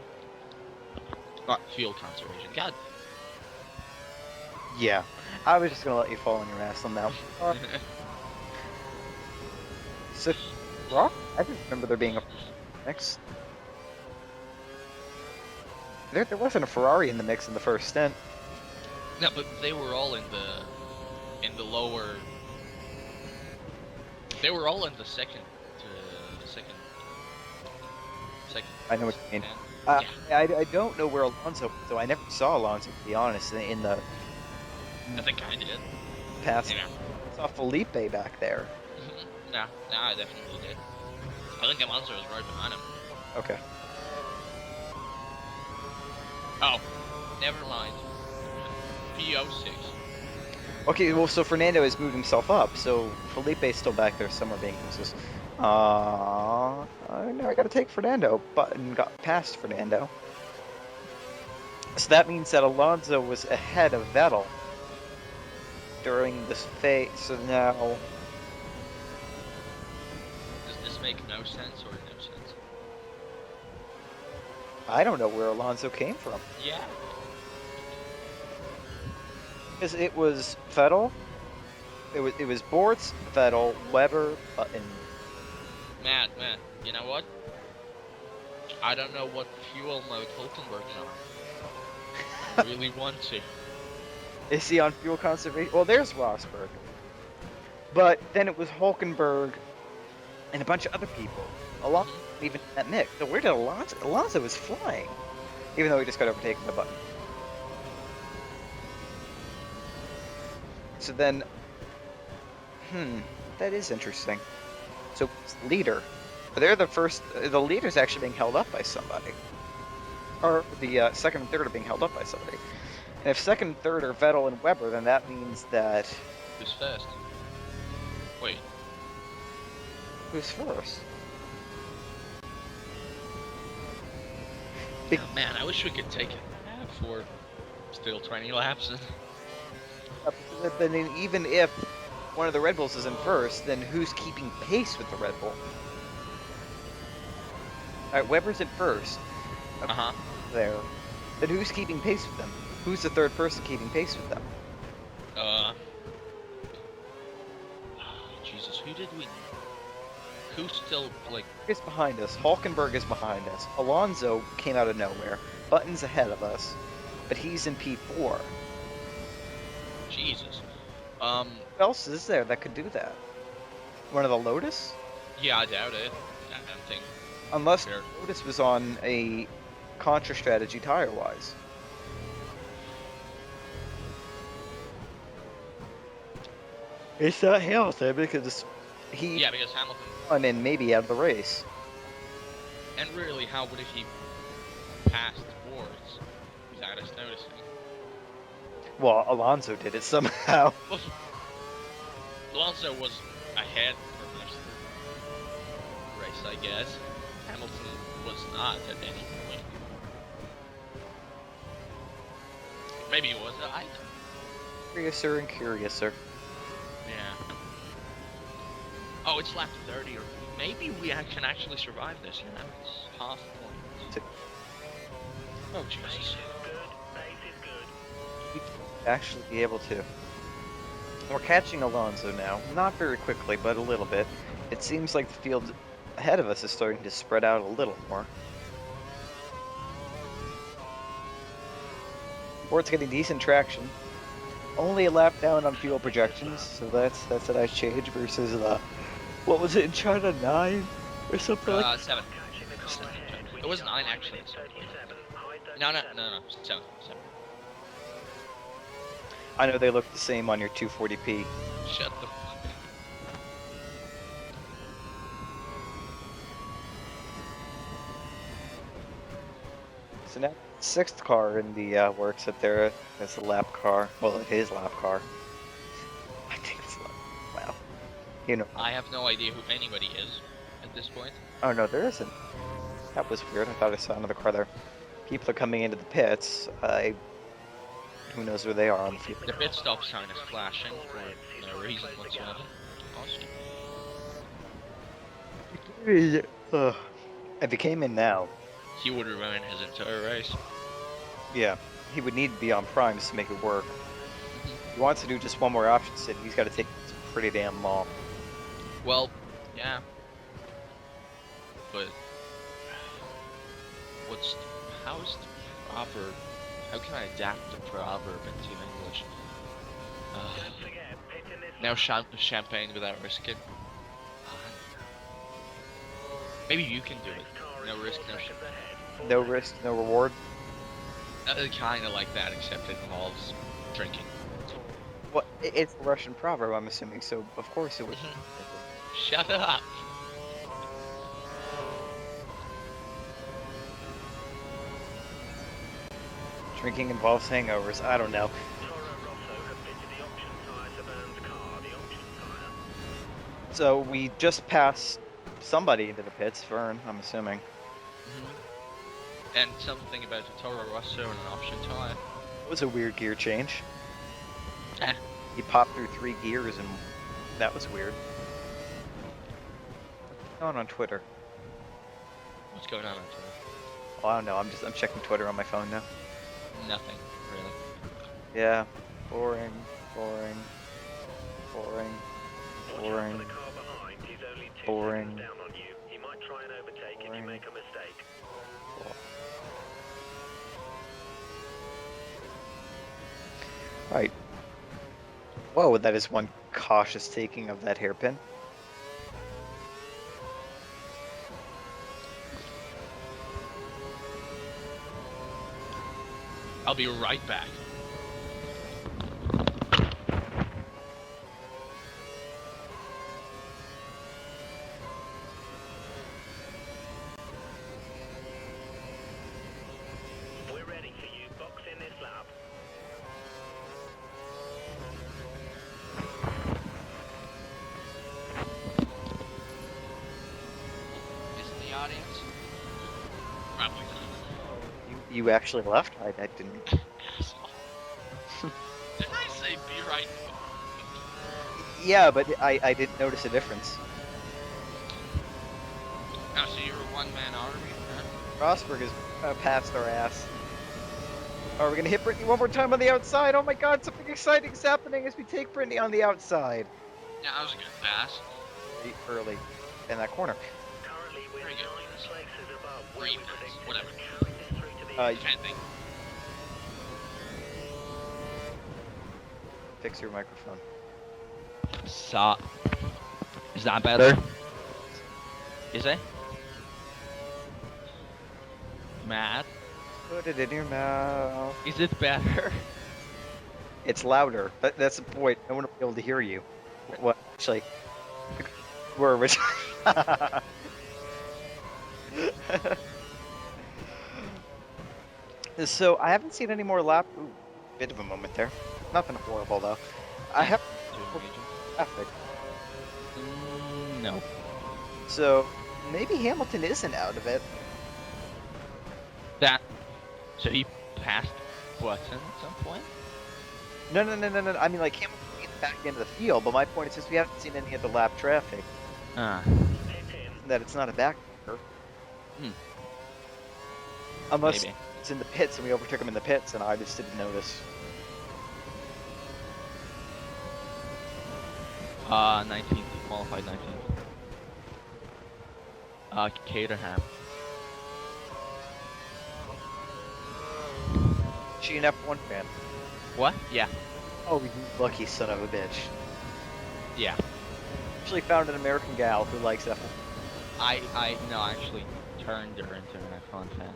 Not fuel conservation. God. Yeah, I was just going to let you fall on your ass on that one. So, Rock? I didn't remember there being a mix. There wasn't a Ferrari in the mix in the first stint. No, but they were all in the lower They were all in the second. Second. I know what you mean. Yeah. I don't know where Alonso, so I never saw Alonso, to be honest, in the I think I did. past. Yeah. I saw Felipe back there. No, I definitely did. I think Alonso was right behind him. Okay. Oh, never mind. P06. Okay, well, so Fernando has moved himself up, so Felipe's still back there somewhere being useless. Now I gotta take Fernando. Button got past Fernando. So that means that Alonso was ahead of Vettel during this phase, so now... Does this make no sense or no sense? I don't know where Alonso came from. Yeah. Because it was Vettel, it was Bortz'z, Vettel, Weber, Button. Matt, you know what? I don't know what fuel mode Hulkenberg's on. I really want to. Is he on fuel conservation? Well, there's Rosberg. But then it was Hulkenberg and a bunch of other people. Alonso even in that mix. So where did Alonso? Alonso was flying, even though he just got overtaken by Button. So then, that is interesting. So leader, they're the first. The leader's actually being held up by somebody, or the second and third are being held up by somebody. And if second and third are Vettel and Weber, then that means that Who's first? Wait. who's first? Oh, man, I wish we could take it for still 20 laps. But then even if one of the Red Bulls is in first, then who's keeping pace with the Red Bull? Alright, Weber's in first. Uh-huh. There. Then who's keeping pace with them? Who's the third person keeping pace with them? Jesus, who did we... Who's still, like... Is behind us. Hulkenberg is behind us. Alonso came out of nowhere. Button's ahead of us. But he's in P4. Jesus. Who else is there that could do that? One of the Lotus? Yeah, I doubt it. I don't think... Unless Fair. Lotus was on a contra strategy tire-wise. It's not Hamilton because he Yeah, because Hamilton... won and maybe out of the race. And really, how would he passed Bortz'z without us noticing? Well, Alonso did it somehow. Well, Alonso was ahead for most of the race, I guess. Hamilton was not at any point. Maybe he was. I Curiouser and curiouser. Yeah. Oh, it's lap 30, or maybe we can actually survive this. You know, it's half point. Oh Jesus. Actually be able to. We're catching Alonso now. Not very quickly, but a little bit. It seems like the field ahead of us is starting to spread out a little more. Bortz'z getting decent traction. Only a lap down on fuel projections, so that's a nice change versus what was it in China, 9 or something like? 7. It was 9 actually. No, 7. I know they look the same on your 240p. Shut the fuck up. So now, sixth car in the works up there. That's the lap car. Well, it is lap car. I think it's lap. Wow. You know. I have no idea who anybody is at this point. Oh no, there isn't. That was weird. I thought I saw another car there. People are coming into the pits. Who knows where they are on the field. The pit stop sign is flashing for no reason whatsoever. Awesome. If he came in now, He would ruin his entire race. yeah, he would need to be on primes to make it work. If he wants to do just one more option sit, he's got to take it pretty damn long. Well, yeah. But how's the proverb? How can I adapt the proverb into English? Now champagne without risking. Maybe you can do it. No risk, no shit. No risk, no reward. Kind of like that, except it involves drinking. Well, it's a Russian proverb, I'm assuming, so of course it would. Shut up. Drinking involves hangovers. I don't know. So we just passed somebody into the pits, Vern, I'm assuming. And something about the Toro Rosso and an option tire. It was a weird gear change. Eh. He popped through 3 gears and that was weird. What's going on Twitter? What's going on Twitter? Well, I don't know. I'm checking Twitter on my phone now. Nothing, really. Yeah. Boring. Boring. Boring. Boring. Boring. He might try and overtake if you make a mistake. Right. Whoa, that is one cautious taking of that hairpin. I'll be right back. We're ready for you. Box in this lap. Is the audience? Probably not. You actually left? I didn't. Asshole. Didn't I say be right? Yeah, but I didn't notice a difference. Oh, so you're a one-man army, huh? Rosberg is past our ass. Are we gonna hit Brittany one more time on the outside? Oh my god, something exciting is happening as we take Brittany on the outside. Yeah, that was a good pass. Early in that corner. Currently, we're Very good. 9 places above where Green we pass, predicted whatever. to carry this through to the end. Can't think. Fix your microphone. So, is that better? Is it? Matt, Put it in your mouth. is it better? It's louder. That's the point. No one will be able to hear you. What? Actually, we're originally. So I haven't seen any more lap. Ooh, bit of a moment there. Nothing horrible though. I have traffic. No. So maybe Hamilton isn't out of it. That. So he passed Button at some point? No. I mean, like Hamilton gets back into the field, but my point is, since we haven't seen any of the lap traffic, Ah. that it's not a back. Hmm. Unless Maybe. it's in the pits and we overtook him in the pits, and I just didn't notice. 19th, qualified 19th. Caterham. She an F1 fan. What? Yeah. Oh, you lucky son of a bitch. Yeah. Actually found an American gal who likes F1. I actually turned her into an F1 fan.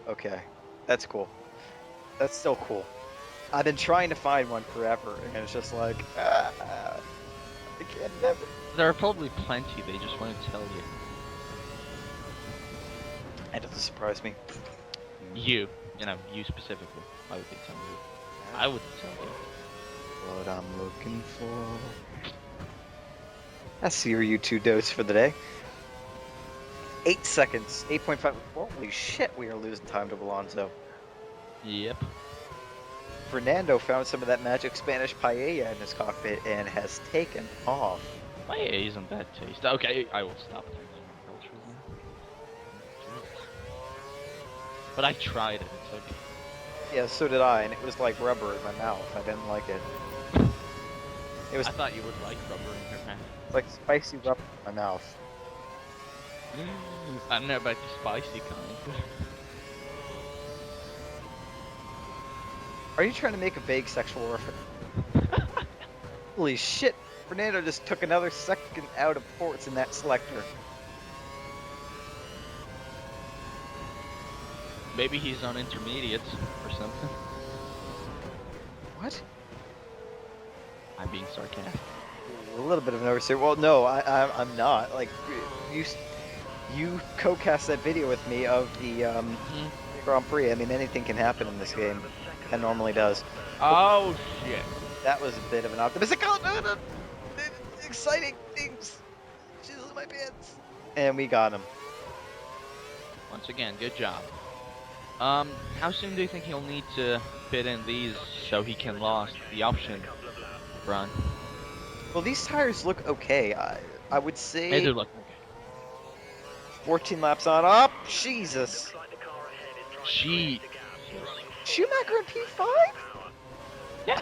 Okay, that's cool. That's still cool. I've been trying to find one forever, and it's just like, I can't never. There are probably plenty, they just won't tell you. That doesn't surprise me. You specifically. I would tell you. I wouldn't tell you. What I'm looking for. That's your U2 dose for the day. 8 seconds, 8.5. Holy shit, we are losing time to Alonso. Yep. Fernando found some of that magic Spanish paella in his cockpit and has taken off. My A isn't bad taste. Okay, I will stop. But I tried it. It's okay. Yeah, so did I, and it was like rubber in my mouth. I didn't like it. It was I thought you would like rubber in your mouth. like spicy rubber in my mouth. I don't know about the spicy kind. Are you trying to make a vague sexual reference? Holy shit! Fernando just took another second out of ports in that selector. Maybe he's on intermediates or something. What? I'm being sarcastic. A little bit of an oversteer. Well, no, I'm not. Like, you co-cast that video with me of the Grand Prix. I mean, anything can happen in this game, and normally does. Oh shit! That was a bit of an optimistic. Exciting things. Shizzle my pants. And we got him. Once again, good job. How soon do you think he'll need to fit in these so he can last the option run? Well, these tires look okay. I would They say do look okay. 14 laps on. Up, Jesus. She, Schumacher in P5? yeah,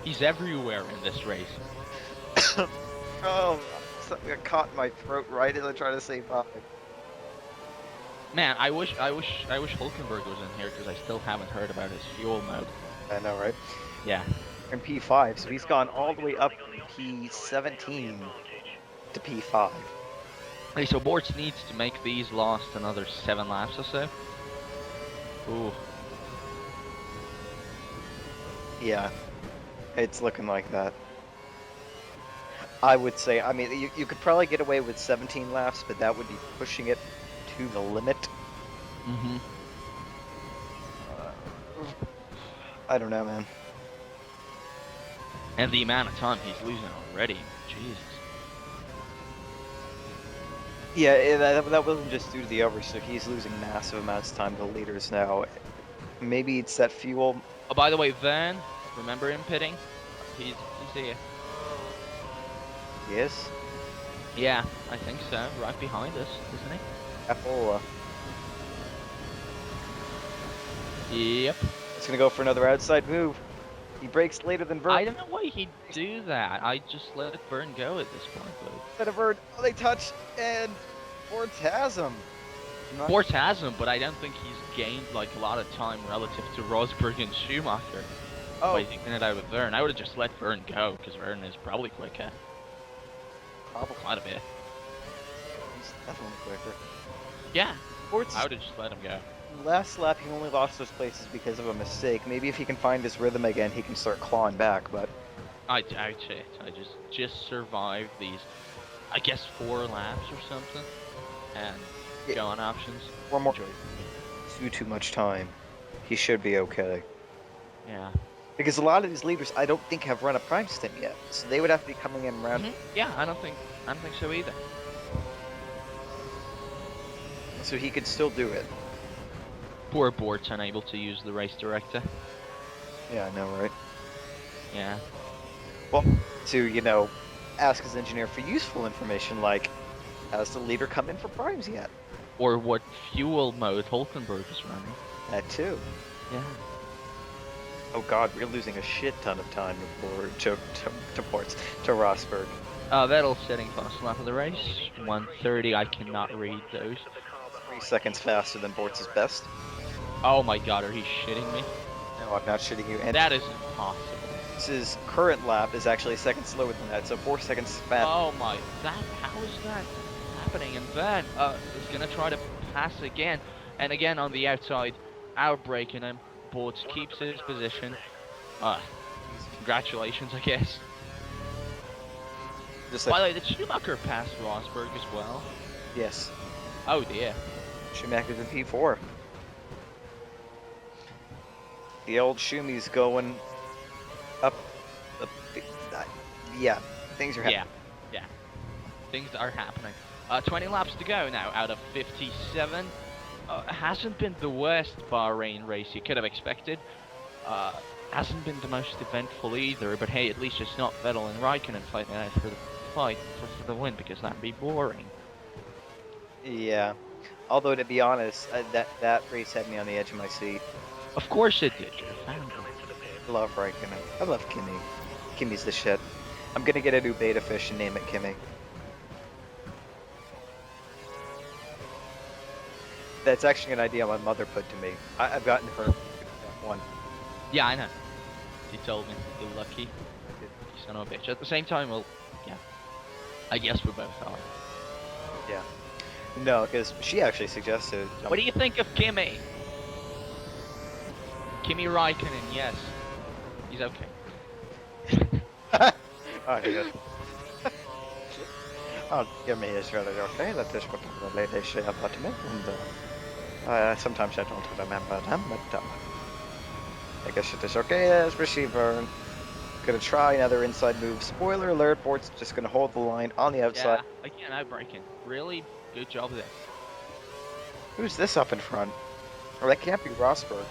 he's everywhere in this race. Oh, something got caught in my throat right as I try to say 5. Man, I wish Hulkenberg was in here because I still haven't heard about his fuel mode. I know, right? Yeah. In P5, so he's gone all the way up P17 to P5. Hey, so Bortz'z needs to make these last another 7 laps or so. Ooh. Yeah, it's looking like that. I would say, I mean, you could probably get away with 17 laps, but that would be pushing it to the limit. Mm-hmm. I don't know, man. And the amount of time he's losing already. Jesus. Yeah, that wasn't just due to the oversteer. He's losing massive amounts of time to the leaders now. Maybe it's that fuel. Oh, by the way, Van, remember him pitting? He's here. Yes. Yeah, I think so. Right behind us, isn't he? Apple. Yep. It's gonna go for another outside move. He breaks later than Vern. I don't know why he'd do that. I just let Vern go at this point, though. Instead of Vern, oh, they touch, and Bortz'z has him. Bortz'z has him, but I don't think he's gained like a lot of time relative to Rosberg and Schumacher. Oh, By taking it out with Vern. I would have just let Vern go, because Vern is probably quicker. probably. Quite a bit. He's definitely quicker. Yeah, Bortz'z, I would have just let him go. last lap, he only lost those places because of a mistake. Maybe if he can find his rhythm again, he can start clawing back, but... I doubt it. I just survived these, I guess, 4 laps or something, and go on options. One more. Enjoy. Too much time. He should be okay. Yeah. Because a lot of these leaders, I don't think have run a prime stint yet, so they would have to be coming in around. Yeah, I don't think so either. So he could still do it. Poor Bortz'z unable to use the race director. Yeah, I know, right? Yeah. Well, to ask his engineer for useful information, like, has the leader come in for primes yet? Or what fuel mode Hulkenberg is running. That too. Yeah. Oh God, we're losing a shit ton of time to Bortz'z, to Rosberg. Vettel setting fast lap of the race. 1:30. I cannot read those. 3 seconds faster than Bortz's best. Oh my God, are you shitting me? No, I'm not shitting you. And That is impossible. his current lap is actually a second slower than that, so 4 seconds fast. Oh my, how is that happening? And then, is gonna try to pass again, and again on the outside, outbraking him. Bortz'z keeps his position. Congratulations, I guess. Just By like, the way, did Schumacher pass Rosberg as well? yes, Oh dear. Schumacher's in P4. The old Schumy's going up. Yeah, things are happening. Yeah. Things are happening. 20 laps to go now out of 57. Hasn't been the worst Bahrain race you could have expected. Hasn't been the most eventful either, but hey, at least it's not Vettel and Raikkonen fighting out for the fight for the win, because that'd be boring. Yeah. Although, to be honest, that race had me on the edge of my seat. Of course it did, you're a fan. I love Raikkonen. I love Kimi. Kimi's the shit. I'm gonna get a new beta fish and name it Kimi. That's actually an idea my mother put to me. I've gotten her one. Yeah, I know. She told me. You're lucky. You son of a bitch. At the same time, well, yeah. I guess we both are. Yeah. No, because she actually suggested. What do you think of Kimmy? Kimi Raikkonen, yes. He's okay. Oh, he does. Oh, Jimmy is really okay. That is what the lady said about me. And sometimes I don't remember them, but I guess it is okay as receiver. Gonna try another inside move. Spoiler alert, Bortz'z just gonna hold the line on the outside. Yeah, again, I breaking. Really good job there. Who's this up in front? Oh, that can't be Rosberg.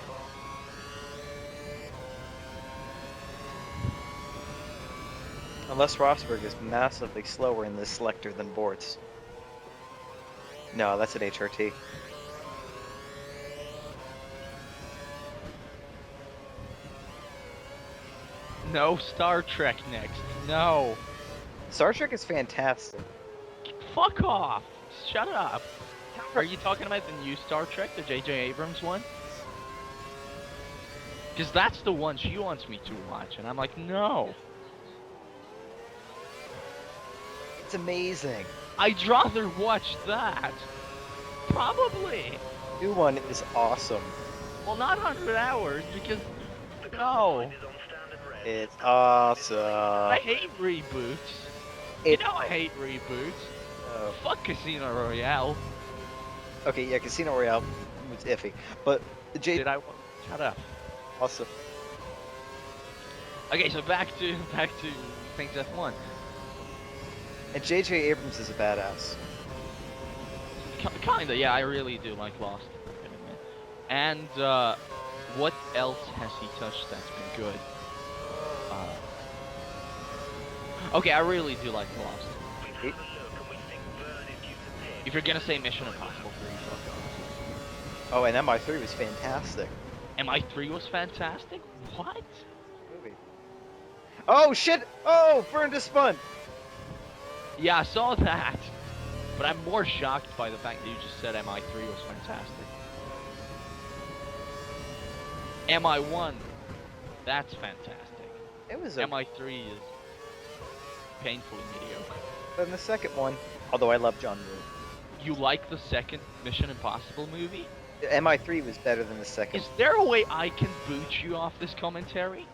Unless Rosberg is massively slower in this selector than Bortz'z. No, that's an HRT. No Star Trek next. No. Star Trek is fantastic. Fuck off. Shut up. Are you talking about the new Star Trek, the J.J. Abrams one? Because that's the one she wants me to watch, and I'm like, no. It's amazing. I'd rather watch that. Probably. New one is awesome. Well, not 100 hours, because... The No. line is on standard red. It's awesome. I hate reboots. You know I hate reboots. Fuck Casino Royale. Okay, yeah, Casino Royale was iffy, but Did I... Shut up. also Okay, so back to things F1. and J.J. Abrams is a badass. Kinda, yeah, I really do like Lost. And what else has he touched that's been good? Okay, I really do like Lost. We've had a look and we think Vern is due to pit. If you're gonna say Mission Impossible 3, fuck off. Oh, and MI3 was fantastic. MI3 was fantastic? What? Movie. Oh shit! Oh, Vern just spun. Yeah, I saw that. But I'm more shocked by the fact that you just said MI3 was fantastic. MI1, that's fantastic. It was MI3 is painfully mediocre. in the second one. Although I love John Woo. You like the second Mission Impossible movie? MI3 was better than the second. Is there a way I can boot you off this commentary?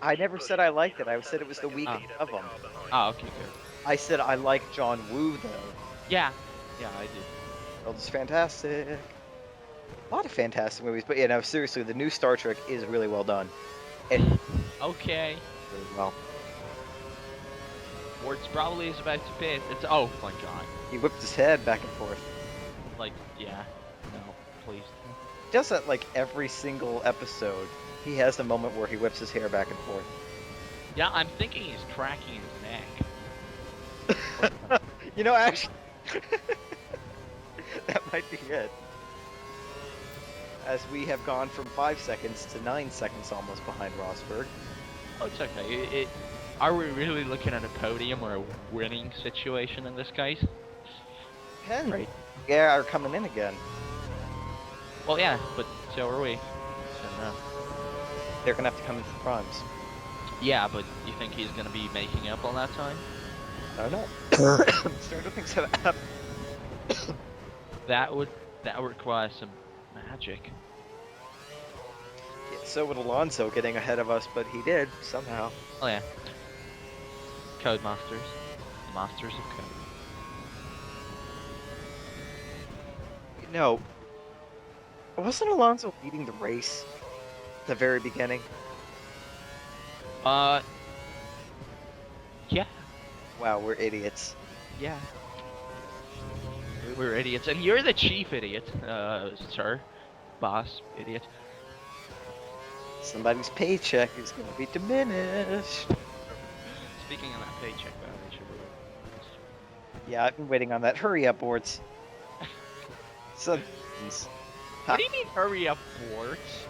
I never said I liked it. I said it was the weakest of them. Ah, okay, good. I said I like John Woo though. Yeah, I did. Well, it's fantastic. A lot of fantastic movies, but yeah, no, seriously, the new Star Trek is really well done. And Okay. really well. Bortz'z probably is about to pit. It's oh my god. He whipped his head back and forth. Like, yeah. No, please. He does that like every single episode. He has the moment where he whips his hair back and forth. Yeah, I'm thinking he's cracking his neck. You know, actually, that might be it. As we have gone from 5 seconds to 9 seconds almost behind Rosberg. Oh, it's okay. Are we really looking at a podium or a winning situation in this case? Henry. Yeah, are coming in again. Well, yeah, but so are we. So, no. They're gonna have to come into the primes. Yeah, but you think he's gonna be making up all that time? I don't know. Starting to think so. That would require some magic. Yeah, so would Alonso getting ahead of us, but he did somehow. Oh yeah. Codemasters. Masters of code. You know, wasn't Alonso leading the race at the very beginning? Yeah. Wow, we're idiots. Yeah. We're idiots. And you're the chief idiot, sir. Boss, idiot. Somebody's paycheck is going to be diminished. Speaking of that paycheck violation. Yeah, I've been waiting on that. Hurry up, Bortz'z. So, What do you mean, hurry up, Bortz'z?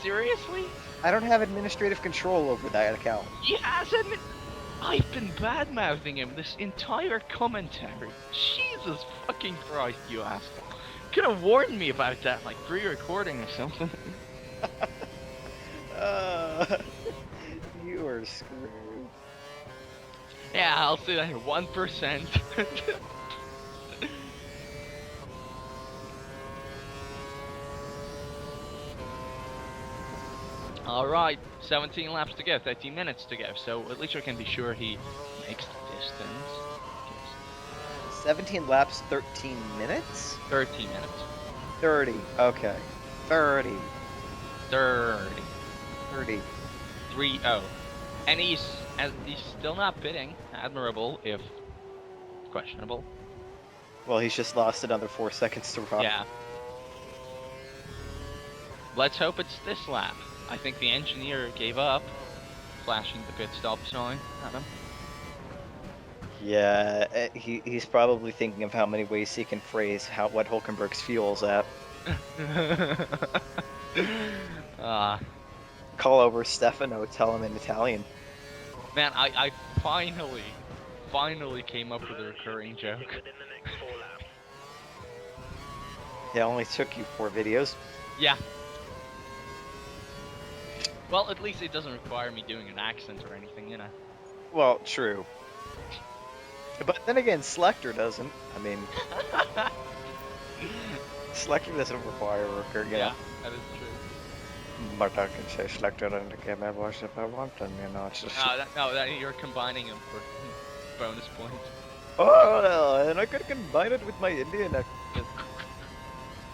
Seriously? I don't have administrative control over that account. He hasn't. I've been bad-mouthing him this entire commentary. Jesus fucking Christ, you asshole. Could have warned me about that, like pre-recording or something. You are screwed. Yeah, I'll say that 1%. Alright, 17 laps to go, 13 minutes to go, so at least we can be sure he makes the distance. 17 laps, 13 minutes? 13 minutes. 30. Okay. 30. 30. 30. 3-0. And he's still not pitting. Admirable, if questionable. Well, he's just lost another 4 seconds to Rob. Yeah. Let's hope it's this lap. I think the engineer gave up, flashing the pit stop sign at him. Yeah, he's probably thinking of how many ways he can phrase what Hulkenberg's fuel's at. Call over Stefano, tell him in Italian. Man, I finally came up with a recurring joke. Within the next 4 laps. It only took you 4 videos. Yeah. Well, at least it doesn't require me doing an accent or anything, you know. Well, true. But then again, Selector doesn't. I mean, Selector doesn't require a recurring. Yeah, that is true. But I can say Selector and the camera watch if I want, and you know, it's just. No, you're combining them for bonus points. Oh, and I could combine it with my Indian accent.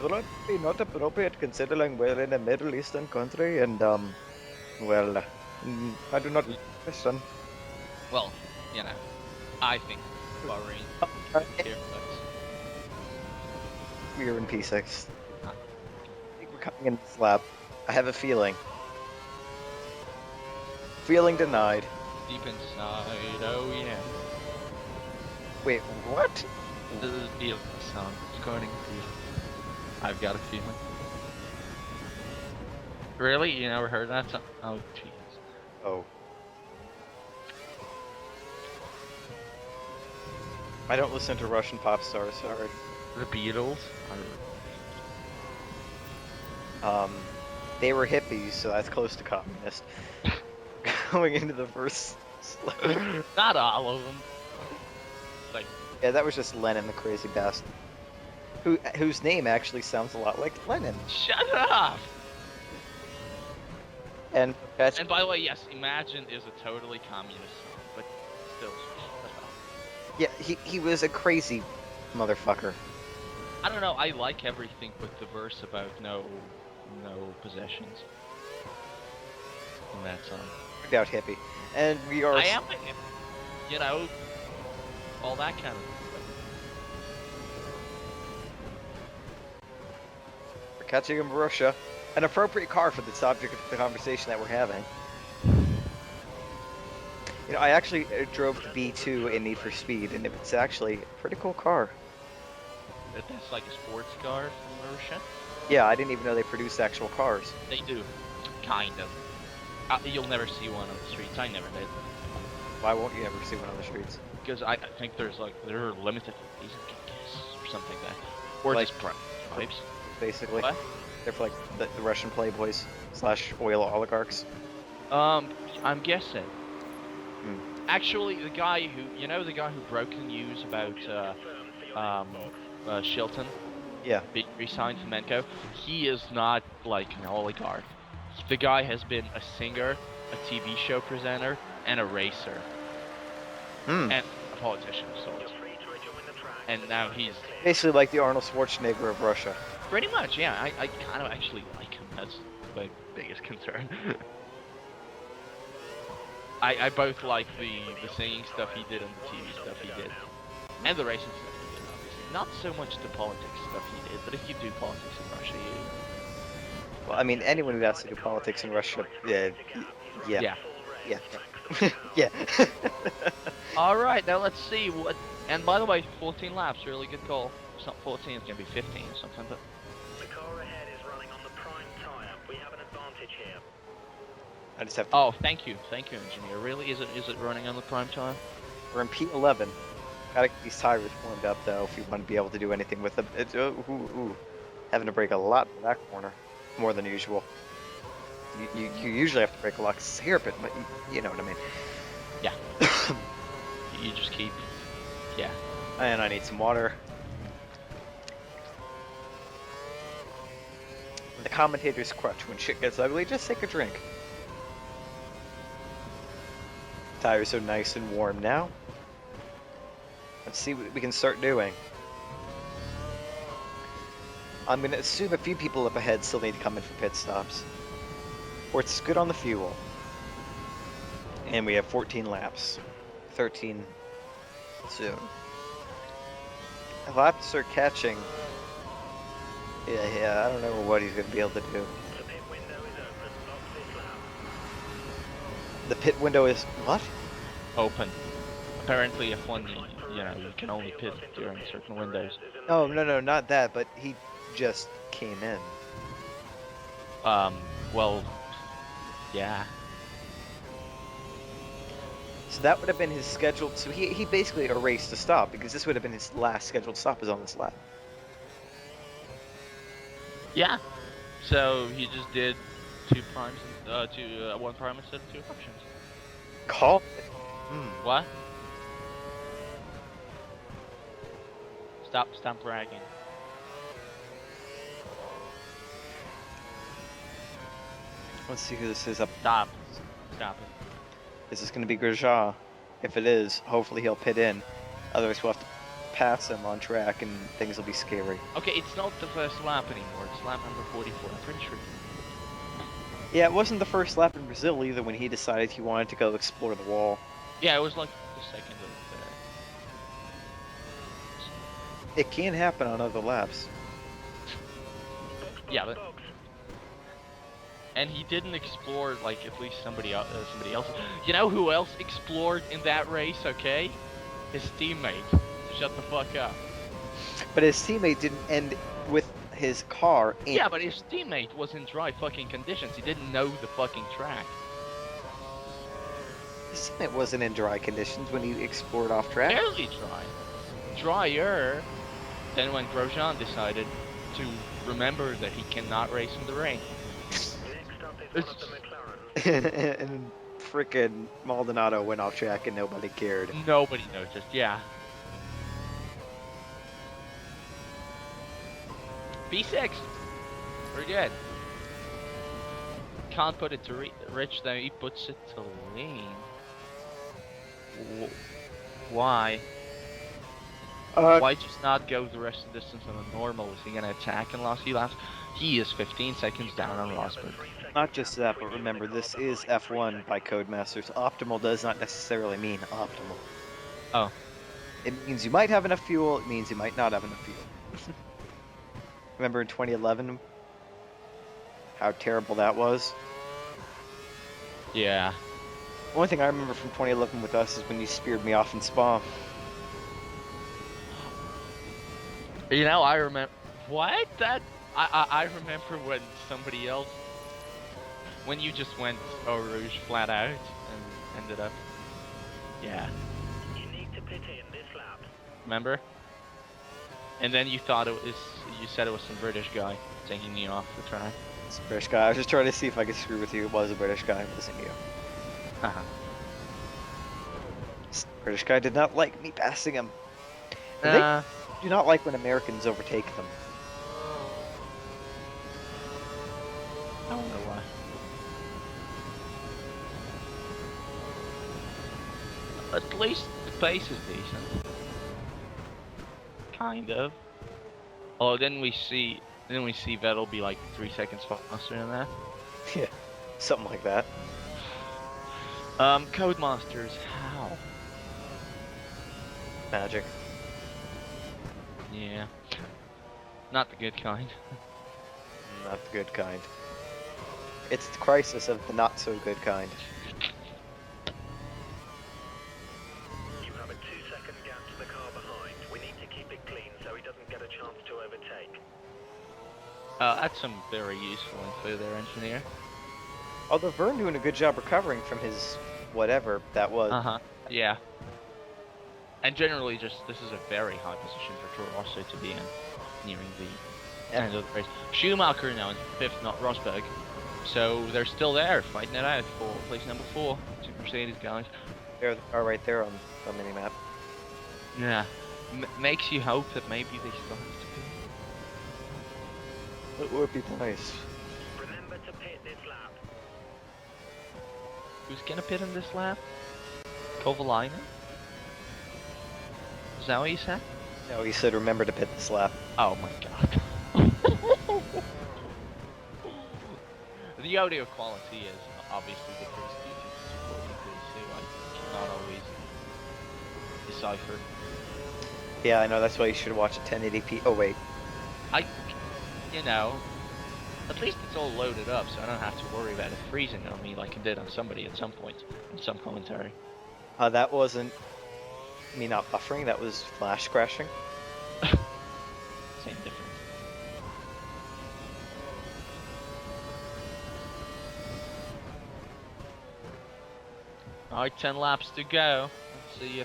Would that be not appropriate considering we're in a Middle Eastern country and, well, I do not listen. Well, you know, I think Bahrain here, but We're in P6. I think we're coming in this lap. I have a feeling. Feeling denied. deep inside, oh yeah. Wait, what? This is the sound. It's going to increase. I've got a feeling. Really? You never heard that song? Oh, jeez. Oh. I don't listen to Russian pop stars, sorry. The Beatles? They were hippies, so that's close to communist. Going into the first slip. Not all of them. Like, Yeah, that was just Lenin, the crazy bastard. Whose name actually sounds a lot like Lenin. shut up! And that's And by the way, yes, Imagine is a totally communist song, but still, shut up. yeah, he was a crazy motherfucker. I don't know, I like everything but the verse about no possessions. In that song. No doubt hippie. And we are. I am a him. You know, all that kind of stuff. We're catching in Russia. An appropriate car for the subject of the conversation that we're having. You know, I actually drove the B2 in Need for Speed, and it's actually a pretty cool car. That's like a sports car from Russia? Yeah, I didn't even know they produced actual cars. They do. Kind of. You'll never see one on the streets. I never did. Why won't you ever see one on the streets? Because I think there are limited release, I guess, or something like that. Or Like- just prototypes. Basically, What? they're for like the Russian playboys / oil oligarchs. I'm guessing. Hmm. Actually, the guy who broke the news about Shilton Yeah. being re-signed from Menko, he is not like an oligarch. The guy has been a singer, a TV show presenter, and a racer, Hmm. and a politician of sorts. You're free to rejoin the track. And now he's Basically like the Arnold Schwarzenegger of Russia. pretty much, yeah. I kind of actually like him. That's my biggest concern. I both like the singing stuff he did and the TV stuff he did, and the racing stuff he did. Obviously, not so much the politics stuff he did, but if you do politics in Russia, Well, I mean, anyone who has to do politics in Russia, yeah. yeah. Yeah. Yeah. All right, now let's see what. And by the way, 14 laps, really good call. It's not 14, it's gonna be 15 or something, but. The car ahead is running on the prime tyre. We have an advantage here. I just have to. Oh, thank you, engineer. Really, is it running on the prime time? We're in P11. Gotta get these tires warmed up though if you want to be able to do anything with them. It's having to brake a lot for that corner, more than usual. You usually have to brake a lot here, but you know what I mean. Yeah. You just keep. Yeah. And I need some water. The commentator's crutch: when shit gets ugly, just take a drink. tires are nice and warm now. Let's see what we can start doing. I'm going to assume a few people up ahead still need to come in for pit stops. Bortz'z good on the fuel. And we have 14 laps. 13 soon. He'll have to start catching. Yeah, I don't know what he's going to be able to do. The pit window is open. Lock this lap. The pit window is what? Open. Apparently, F1, you know, you can only pit during certain windows. Oh, no, not that, but he just came in. Well, yeah. So that would have been his scheduled. So he basically erased a stop because this would have been his last scheduled stop is on this lap. Yeah. So he just did two primes, one prime instead of two options. Call it. What? Stop bragging. Let's see who this is up. Stop it. Is this going to be Grosjean? If it is, hopefully he'll pit in. Otherwise, we'll have to pass him on track and things will be scary. Okay, it's not the first lap anymore. It's lap number 44. I'm pretty sure. Yeah, it wasn't the first lap in Brazil either when he decided he wanted to go explore the wall. Yeah, it was like the second of It can happen on other laps. yeah, but and he didn't explore like at least somebody else. You know who else explored in that race? Okay, his teammate. Shut the fuck up. But his teammate didn't end with his car in. Yeah, but his teammate was in dry fucking conditions. He didn't know the fucking track. His teammate wasn't in dry conditions when he explored off track. Barely dry. Drier than when Grosjean decided to remember that he cannot race in the rain. Next up is one of the McLarens. And frickin' Maldonado went off track and nobody cared. Nobody noticed, yeah. P6. We're good. Can't put it to Rich, though he puts it to Lean. Why? Why just not go the rest of the distance on a normal? Is he gonna attack in the last few laps? He is 15 seconds down on Rosberg. Not just that, but remember, this is F1 by Codemasters. Optimal does not necessarily mean optimal. Oh. It means you might have enough fuel, it means you might not have enough fuel. Remember in 2011? How terrible that was? Yeah. One thing I remember from 2011 with us is when you speared me off in Spa. You know, I remember. What? I remember when somebody else. When you just went Eau Rouge flat out and ended up. Yeah. You need to pit in this lap. Remember? And then you thought it was. You said it was some British guy taking you off the track. It's a British guy. I was just trying to see if I could screw with you. It was a British guy, it wasn't you. Haha. This British guy did not like me passing him. They do not like when Americans overtake them. I wonder why. At least the pace is decent. Kind of. Oh, then we see Vettel be like 3 seconds faster than that. Yeah, something like that. Codemasters, how? Magic. Yeah. Not the good kind. Not the good kind. It's the crisis of the not so good kind. You have a 2-second gap to the car behind. We need to keep it clean so he doesn't get a chance to overtake. That's some very useful info there, engineer. Although Vern doing a good job recovering from his whatever that was. Yeah. And generally, this is a very high position for Rosberg to be in, nearing the end of the race. Schumacher now in 5th, not Rosberg. So they're still there, fighting it out for place number 4. 2 Mercedes guys. They are right there on the mini-map. Yeah. Makes you hope that maybe they still have to be. It would be nice. Remember to pit this lap. Who's gonna pit in this lap? Kovalainen? Is that what you said? No, he said remember to pit this lap. Oh my god. The audio quality is obviously decreased due to support increase, so I cannot always decipher. Yeah, I know, that's why you should watch at 1080p. Oh, wait. You know, at least it's all loaded up, so I don't have to worry about it freezing on me like it did on somebody at some point in some commentary. That wasn't me not buffering, that was flash crashing. Same difference. Alright, 10 laps to go. Let's see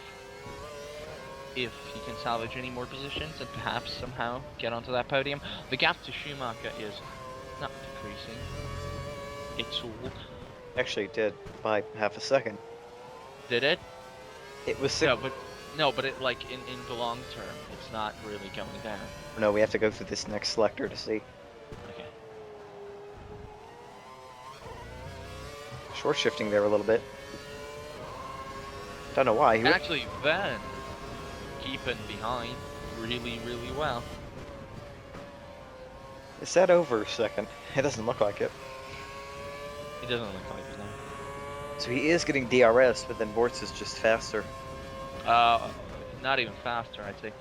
if he can salvage any more positions and perhaps somehow get onto that podium. The gap to Schumacher is not decreasing. It's all. Actually, it did by half a second. Did it? It was No, but it like in the long term, it's not really going down. No, we have to go through this next selector to see. Okay. Short shifting there a little bit. Don't know why. And actually, then keeping behind really, really well. Is that over a second? It doesn't look like it. He doesn't look like it now. So he is getting DRS, but then Bortz'z is just faster. Not even faster, I'd say.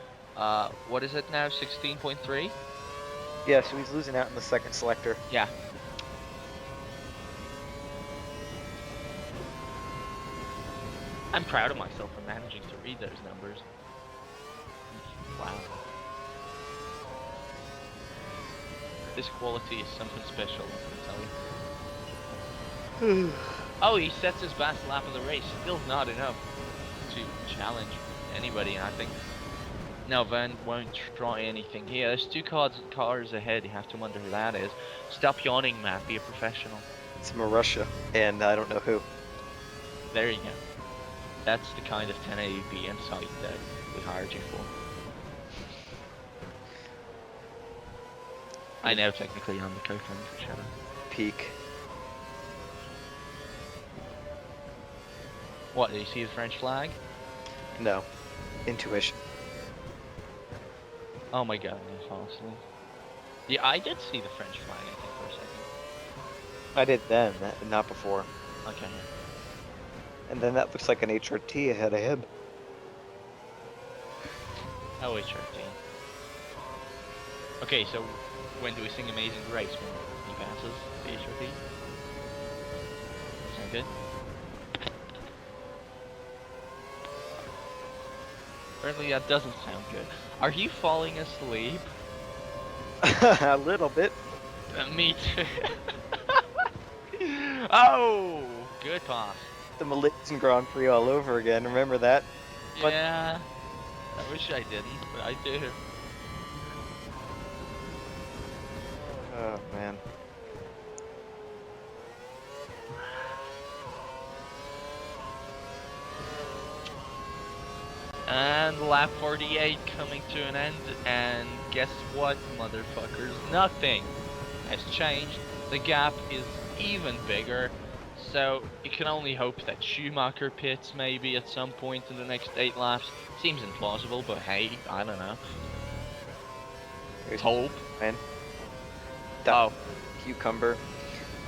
What is it now? 16.3? Yeah, so he's losing out in the second selector. Yeah. I'm proud of myself for managing to read those numbers. Wow. This quality is something special, I can tell you. Oh, he sets his best lap of the race. Still not enough to challenge anybody, and I think now Van won't try anything here. There's two cars ahead. You have to wonder who that is. Stop yawning, Matt. Be a professional. It's Marussia, and I don't know who. There you go. That's the kind of 1080p insight that we hired you for. I know technically I'm the co-founder for Shadow. Peak. What, do you see the French flag? No. Intuition. Oh my god, that's awesome. Yeah, I did see the French flag, I think, for a second. I did then, not before. Okay. And then that looks like an HRT ahead of him. Oh, HRT. Okay, so when do we sing Amazing Grace? When he passes the HRT? Sound good? Apparently that doesn't sound good. Are you falling asleep? A little bit. Me too. Oh! Good pass. The Malaysian Grand Prix all over again, remember that? But- Yeah. I wish I didn't, but I do. Oh, man. And lap 48 coming to an end, and guess what, motherfuckers? Nothing has changed. The gap is even bigger, so you can only hope that Schumacher pits maybe at some point in the next 8 laps. Seems implausible, but hey, I don't know. Here's Hope. man. Oh, Cucumber.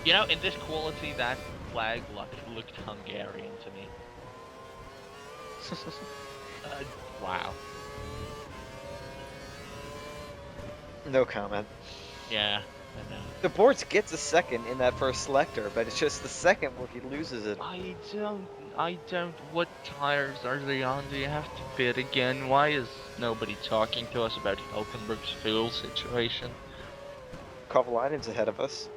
you know, in this quality, that flag looked Hungarian to me. Wow. No comment. Yeah, I know. The Bortz'z gets a second in that first selector, but it's just the second where he loses it. I don't, what tires are they on? Do you have to pit again? Why is nobody talking to us about Hulkenberg's fuel situation? Kovalainen's ahead of us.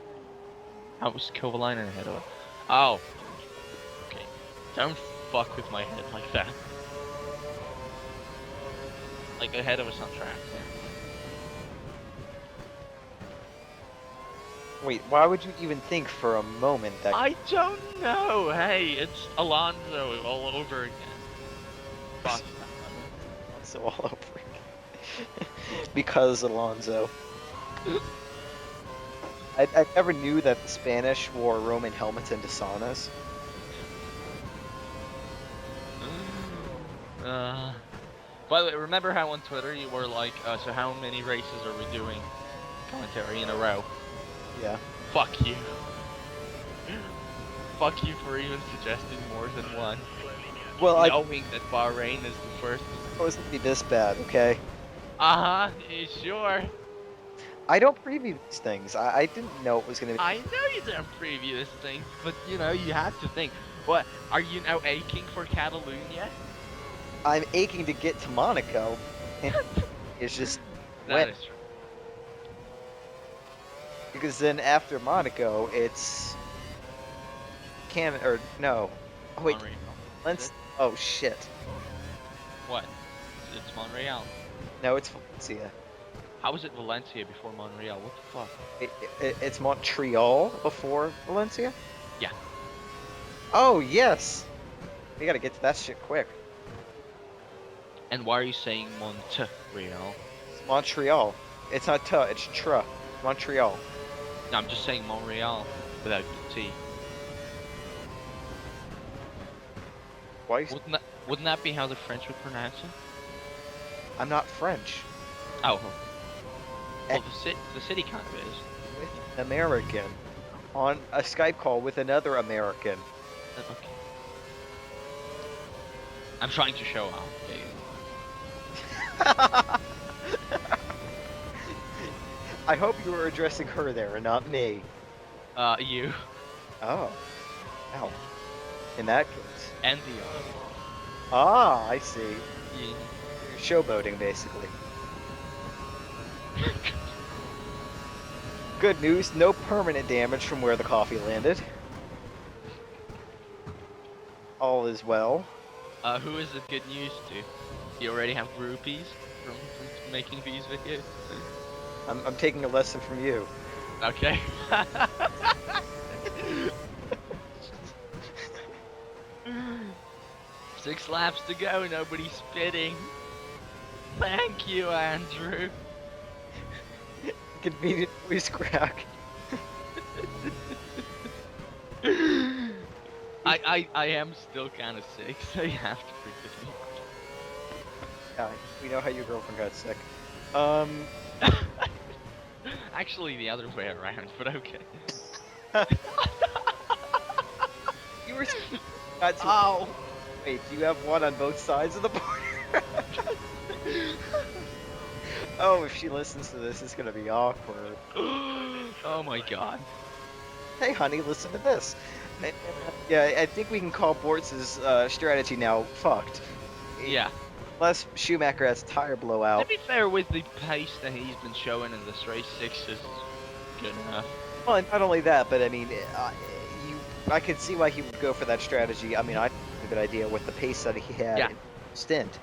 How was Kovalainen ahead of us? Oh. Okay. Don't fuck with my head like that. Like ahead of us on track. Wait, why would you even think for a moment that... I don't know. Hey, it's Alonso all over again. Fuck that. So all over again. Because Alonso. I never knew that the Spanish wore Roman helmets into saunas. By the way, remember how on Twitter you were like, so how many races are we doing commentary in a row? Yeah. Fuck you. Fuck you for even suggesting more than one. Well, I Knowing that Bahrain is the first. it wasn't be this bad, okay? Uh-huh, sure. I don't preview these things. I didn't know it was gonna be. I know you don't preview this thing, but you know, you have to think. What, are you now aching for Catalonia? I'm aching to get to Monaco. And it's just That when, is true. because then after Monaco, it's or no. Oh wait, Montreal. let's. Oh shit. What? It's Montreal. No, it's Valencia. How is it Valencia before Montreal? What the fuck? It's Montreal before Valencia? Yeah. Oh, yes! We gotta get to that shit quick. And why are you saying Montreal? It's Montreal. It's not ta, it's tra. Montreal. No, I'm just saying Montreal without the T. Why? Wouldn't that be how the French would pronounce it? I'm not French. Oh. Eh. Well, the city kind of is. With an American. On a Skype call with another American. Okay. I'm trying to show off. I hope you were addressing her there and not me. You. Oh. Ow. In that case. And the other. Ah, I see. Yeah. You're showboating, basically. Good news, no permanent damage from where the coffee landed. All is well. Who is it good news to? You already have groupies from making these videos? I'm taking a lesson from you. Okay. 6 laps to go, nobody's spitting. Thank you, Andrew. Convenient voice crack. I am still kind of sick, so you have to forgive me. Yeah, we know how your girlfriend got sick. Actually, the other way around, but okay. You were got to. Oh! Wait, do you have one on both sides of the border? Oh, if she listens to this, it's gonna be awkward. Oh my god. Hey, honey, listen to this. Yeah, I think we can call Bortz'z strategy now fucked. Yeah. Unless Schumacher has a tire blowout. To be fair, with the pace that he's been showing in this race, 6 is good enough. Well, and not only that, but I mean, I could see why he would go for that strategy. I mean, I think it's a good idea with the pace that he had Yeah. in stint.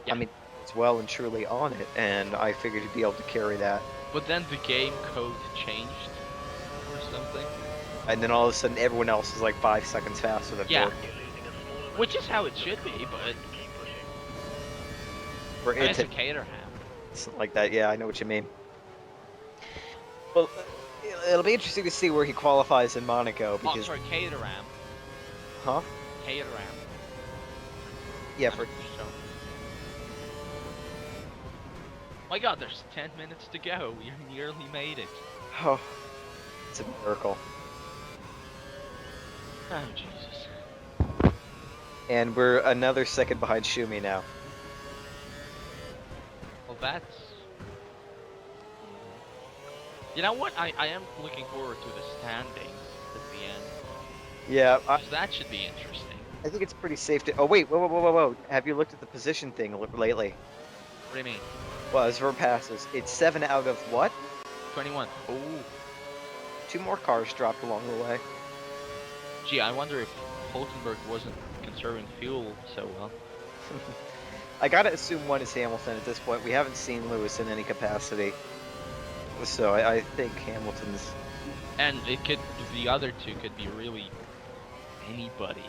Yeah. I mean, it's well and truly on it, and I figured he'd be able to carry that. But then the game code changed or something. And then all of a sudden, everyone else is like 5 seconds faster than Yeah. Bortz'z. Which is how it should be, but For it it's to a Caterham. something like that, yeah, I know what you mean. Well, it'll be interesting to see where he qualifies in Monaco Oh, because, sorry, Caterham. huh? Caterham. Yeah, for My god, there's 10 minutes to go. We nearly made it. oh, it's a miracle. Oh, Jesus. And we're another second behind Schumi now. Well, that's... You know what? I am looking forward to the standings at the end. Yeah, 'Cause that should be interesting. I think it's pretty safe to. Oh wait, whoa! Have you looked at the position thing lately? What do you mean? Well, as for passes, it's 7 out of what? 21. Oh. 2 more cars dropped along the way. Gee, I wonder if Hulkenberg wasn't conserving fuel so well. I gotta assume one is Hamilton at this point. We haven't seen Lewis in any capacity, so I think Hamilton's. And it could, the other two could be really anybody.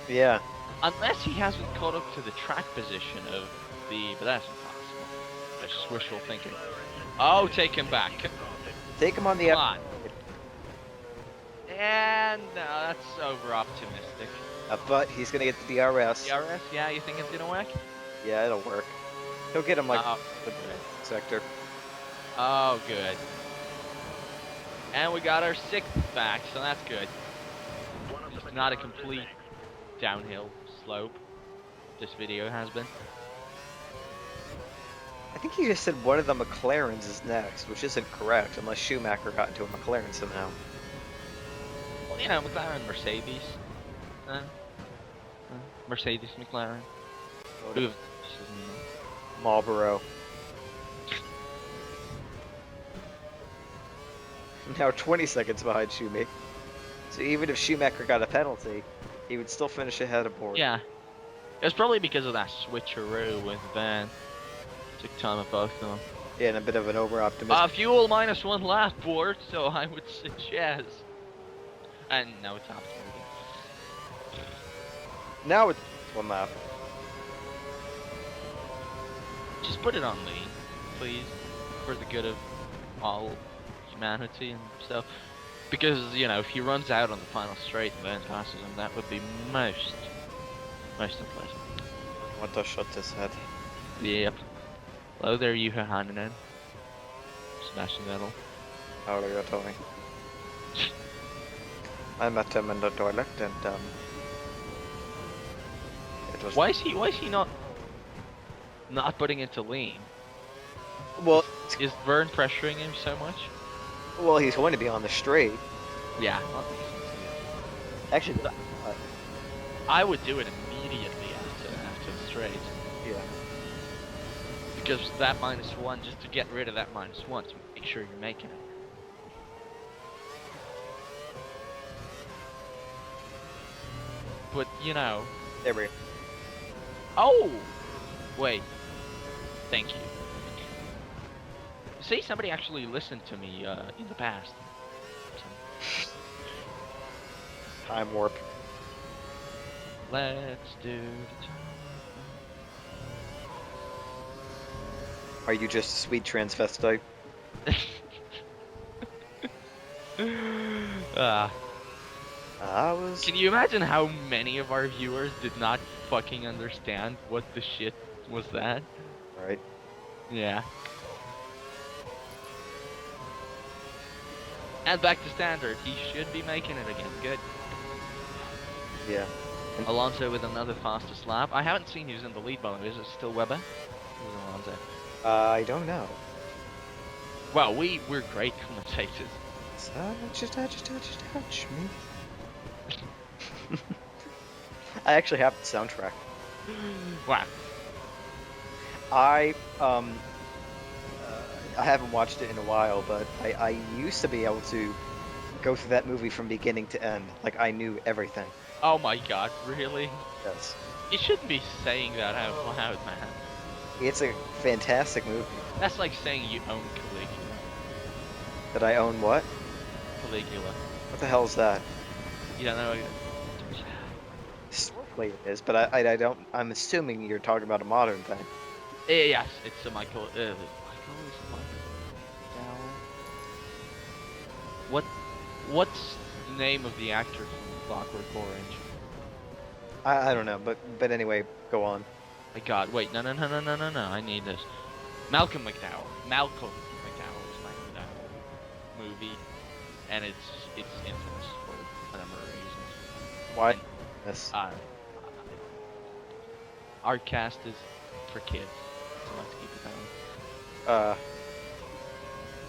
Yeah. Unless he hasn't caught up to the track position of the, but that's impossible. That's just wishful thinking. Oh, take him back. Take him on the Come on. And no, that's over optimistic. but he's gonna get the DRS. DRS, yeah, you think it's gonna work? Yeah, it'll work. He'll get him like Oh, the sector. oh, good. And we got our 6th back, so that's good. One of the It's not a McLarens is complete next. downhill slope. This video has been. I think he just said one of the McLarens is next, which isn't correct unless Schumacher got into a McLaren somehow. Well, you know, McLaren, Mercedes. Mercedes, McLaren. Ooh. Marlboro. Now 20 seconds behind Schumacher. So even if Schumacher got a penalty, he would still finish ahead of Bortz'z. Yeah. It was probably because of that switcheroo with Van. Took time of both of them. Yeah, and a bit of an over-optimistic. Fuel -1 lap, Bortz'z, so I would suggest. And no, it's optimal again. Now it's 1 lap. Just put it on lean, please, for the good of all humanity and stuff. Because, you know, if he runs out on the final straight and then passes him, that would be most unpleasant. What the shot this head? Yep. Hello there, you Haninen. Sebastian Vettel. How are you doing? I met him in the toilet and it was Why is he not putting it to lean? well Is Vern pressuring him so much? well he's going to be on the straight. Yeah. Actually I would do it immediately after the straight. yeah. Because that -1, just to get rid of that -1, to make sure you're making it. But, you know... There we go. Oh! Wait. Thank you. See, somebody actually listened to me in the past. Time warp. Let's do the time. Are you just a sweet transvestite? I was Can you imagine how many of our viewers did not fucking understand what the shit was that? right. Yeah. And back to standard. He should be making it again. Good. Yeah. Alonso with another fastest lap. I haven't seen who's in the lead mode. Is it still Webber? Who's Alonso? I don't know. Well, we're great commentators. Touch me. I actually have the soundtrack. Wow. I haven't watched it in a while, but I used to be able to go through that movie from beginning to end. Like I knew everything. Oh my god, really? Yes. You shouldn't be saying that out loud, man. It's a fantastic movie. That's like saying you own Caligula. That I own what? Caligula. What the hell is that? You don't know? Historically it is, but I don't. I'm assuming you're talking about a modern thing. Yes, it's a Michael. Michael is Michael. What's the name of the actor from Clockwork Orange? I don't know, but anyway, go on. My God, wait, no, I need this. Malcolm McDowell. Malcolm McDowell is my movie, and it's infamous for a number of reasons. Why? Yes. Our cast is for kids, so let's keep it going.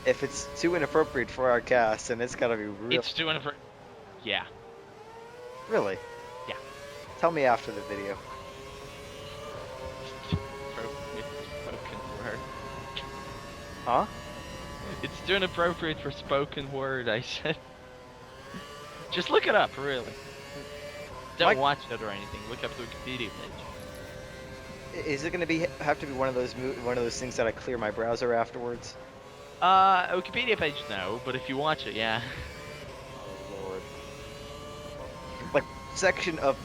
If it's too inappropriate for our cast, then it's gotta be real. It's doing it for... Yeah. Really? Yeah. Tell me after the video. Spoken word. Huh? It's too inappropriate for spoken word, I said. Just look it up, really. Don't watch it or anything. Look up the Wikipedia page. Is it gonna have to be one of those things that I clear my browser afterwards? Wikipedia page, no, but if you watch it, yeah. Oh lord. Like section of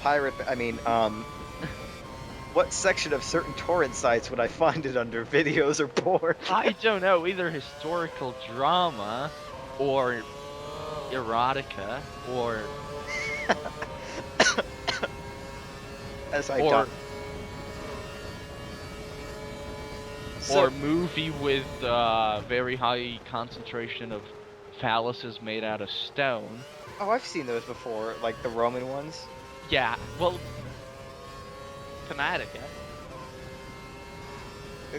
what section of certain torrent sites would I find it under? Videos or porn? I don't know, either historical drama, or erotica, or... As I or... don't. So, or movie with very high concentration of phalluses made out of stone. oh, I've seen those before, like the Roman ones. Yeah, well, thematic, yeah.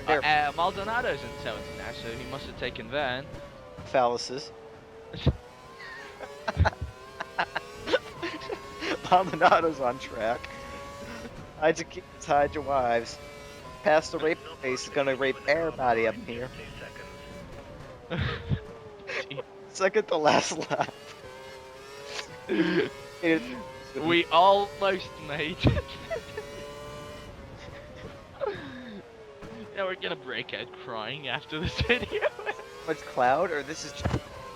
They're Maldonado's in 70 now, so he must have taken that. phalluses. Maldonado's on track. Hide your kids, hide your wives. Past the rape face is gonna rape everybody up in here. 2 seconds. Second to last lap. We almost made it. Yeah, we're gonna break out crying after this video. Much cloud, or this is just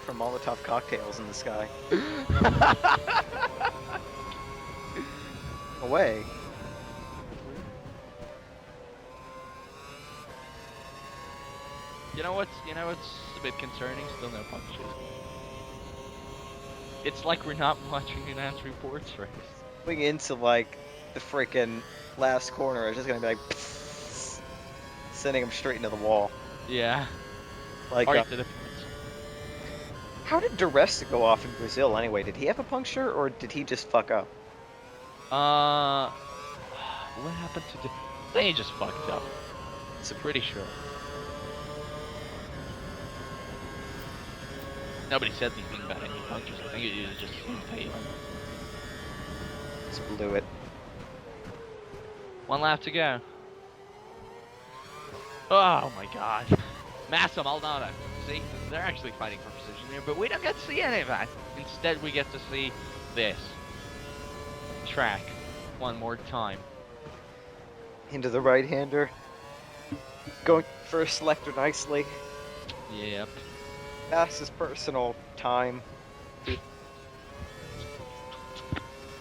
from Molotov cocktails in the sky. Away. You know what's a bit concerning? Still no punches. It's like we're not watching an answer reports race. Going into like the freaking last corner, it's just gonna be like sending him straight into the wall. Yeah. Like, Alright, to the how did Duresta go off in Brazil anyway? Did he have a puncture or did he just fuck up? what happened to the? They just fucked up. It's Pretty sure. Nobody said anything about any punctures. I think it was just failing. just blew it. 1 lap to go. Oh my god. Massa Maldonado. See, they're actually fighting for position here, but we don't get to see any of that. Instead, we get to see this track one more time. Into the right-hander. Going for a selector nicely. Yep. Fastest personal time. We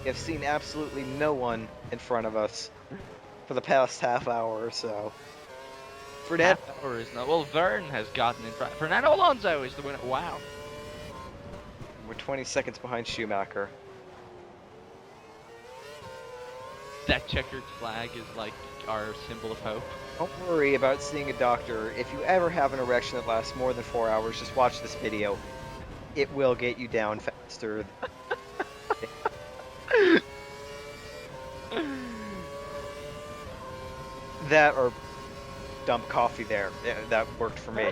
have seen absolutely no one in front of us for the past half hour or so. Fernando, Half hour is not. Well, Verne has gotten in front. Fernando Alonso is the winner. Wow. we're 20 seconds behind Schumacher. That checkered flag is like our symbol of hope. Don't worry about seeing a doctor. If you ever have an erection that lasts more than 4 hours, just watch this video. It will get you down faster. That or dump coffee there. Yeah, that worked for me.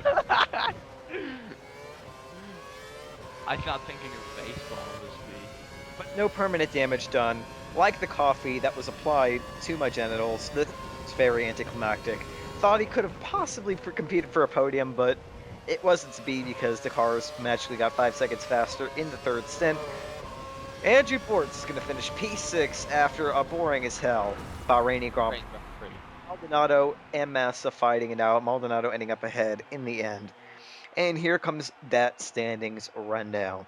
I thought thinking of baseball was the. But no permanent damage done. Like the coffee that was applied to my genitals, this is very anticlimactic. Thought he could have possibly competed for a podium, but it wasn't to be because the cars magically got 5 seconds faster in the third stint. Andrew Bortz'z is going to finish P6 after a boring as hell Bahraini Grand Prix. Maldonado and Massa fighting it out, Maldonado ending up ahead in the end. And here comes that standings rundown.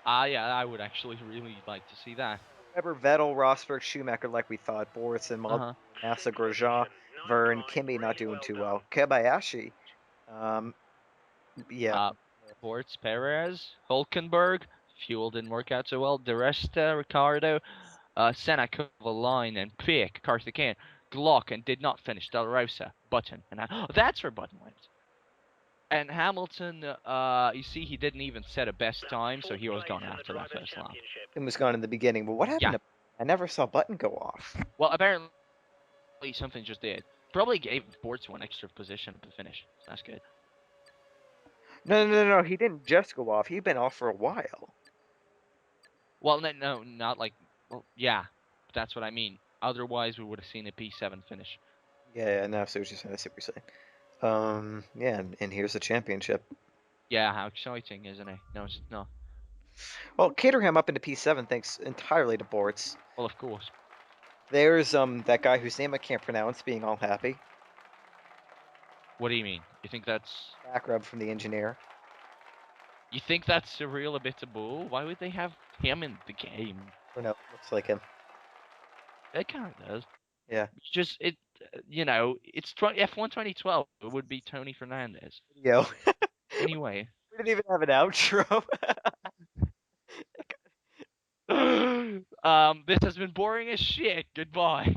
Yeah, I would actually really like to see that. Remember Vettel, Rosberg, Schumacher like we thought, Bortz'z and Maldonado, Massa, Grosjean, Verne, Kimi not doing too well. Kobayashi, yeah. Bortz, Perez, Hulkenberg, fuel didn't work out so well. De Resta, Ricardo, Senna, Kovalainen, and Pick, Karthikeyan, Glock, and did not finish. Del Rosa, Button, and that's where Button went. And Hamilton, you see, he didn't even set a best time, so he was gone after that first lap. It was gone in the beginning, but what happened to I never saw Button go off. Well, apparently something just did. Probably gave Bortz one extra position at the finish. So that's good. No, he didn't just go off. He'd been off for a while. Well, no, not like. Well, yeah, that's what I mean. Otherwise, we would have seen a P7 finish. Yeah, no, I see what you're saying. I see what you're saying. Yeah, and here's the championship. Yeah, how exciting, isn't it? No, it's not. Well, Caterham up into P7 thanks entirely to Bort'z. Well, of course. There's that guy whose name I can't pronounce being all happy. What do you mean? You think that's... Back rub from the engineer. You think that's a real bit of bull? Why would they have him in the game? Or no, looks like him. It kind of does. Yeah. Just, it's F1 2012. It would be Tony Fernandez. Yo. Anyway. We didn't even have an outro. This has been boring as shit. Goodbye.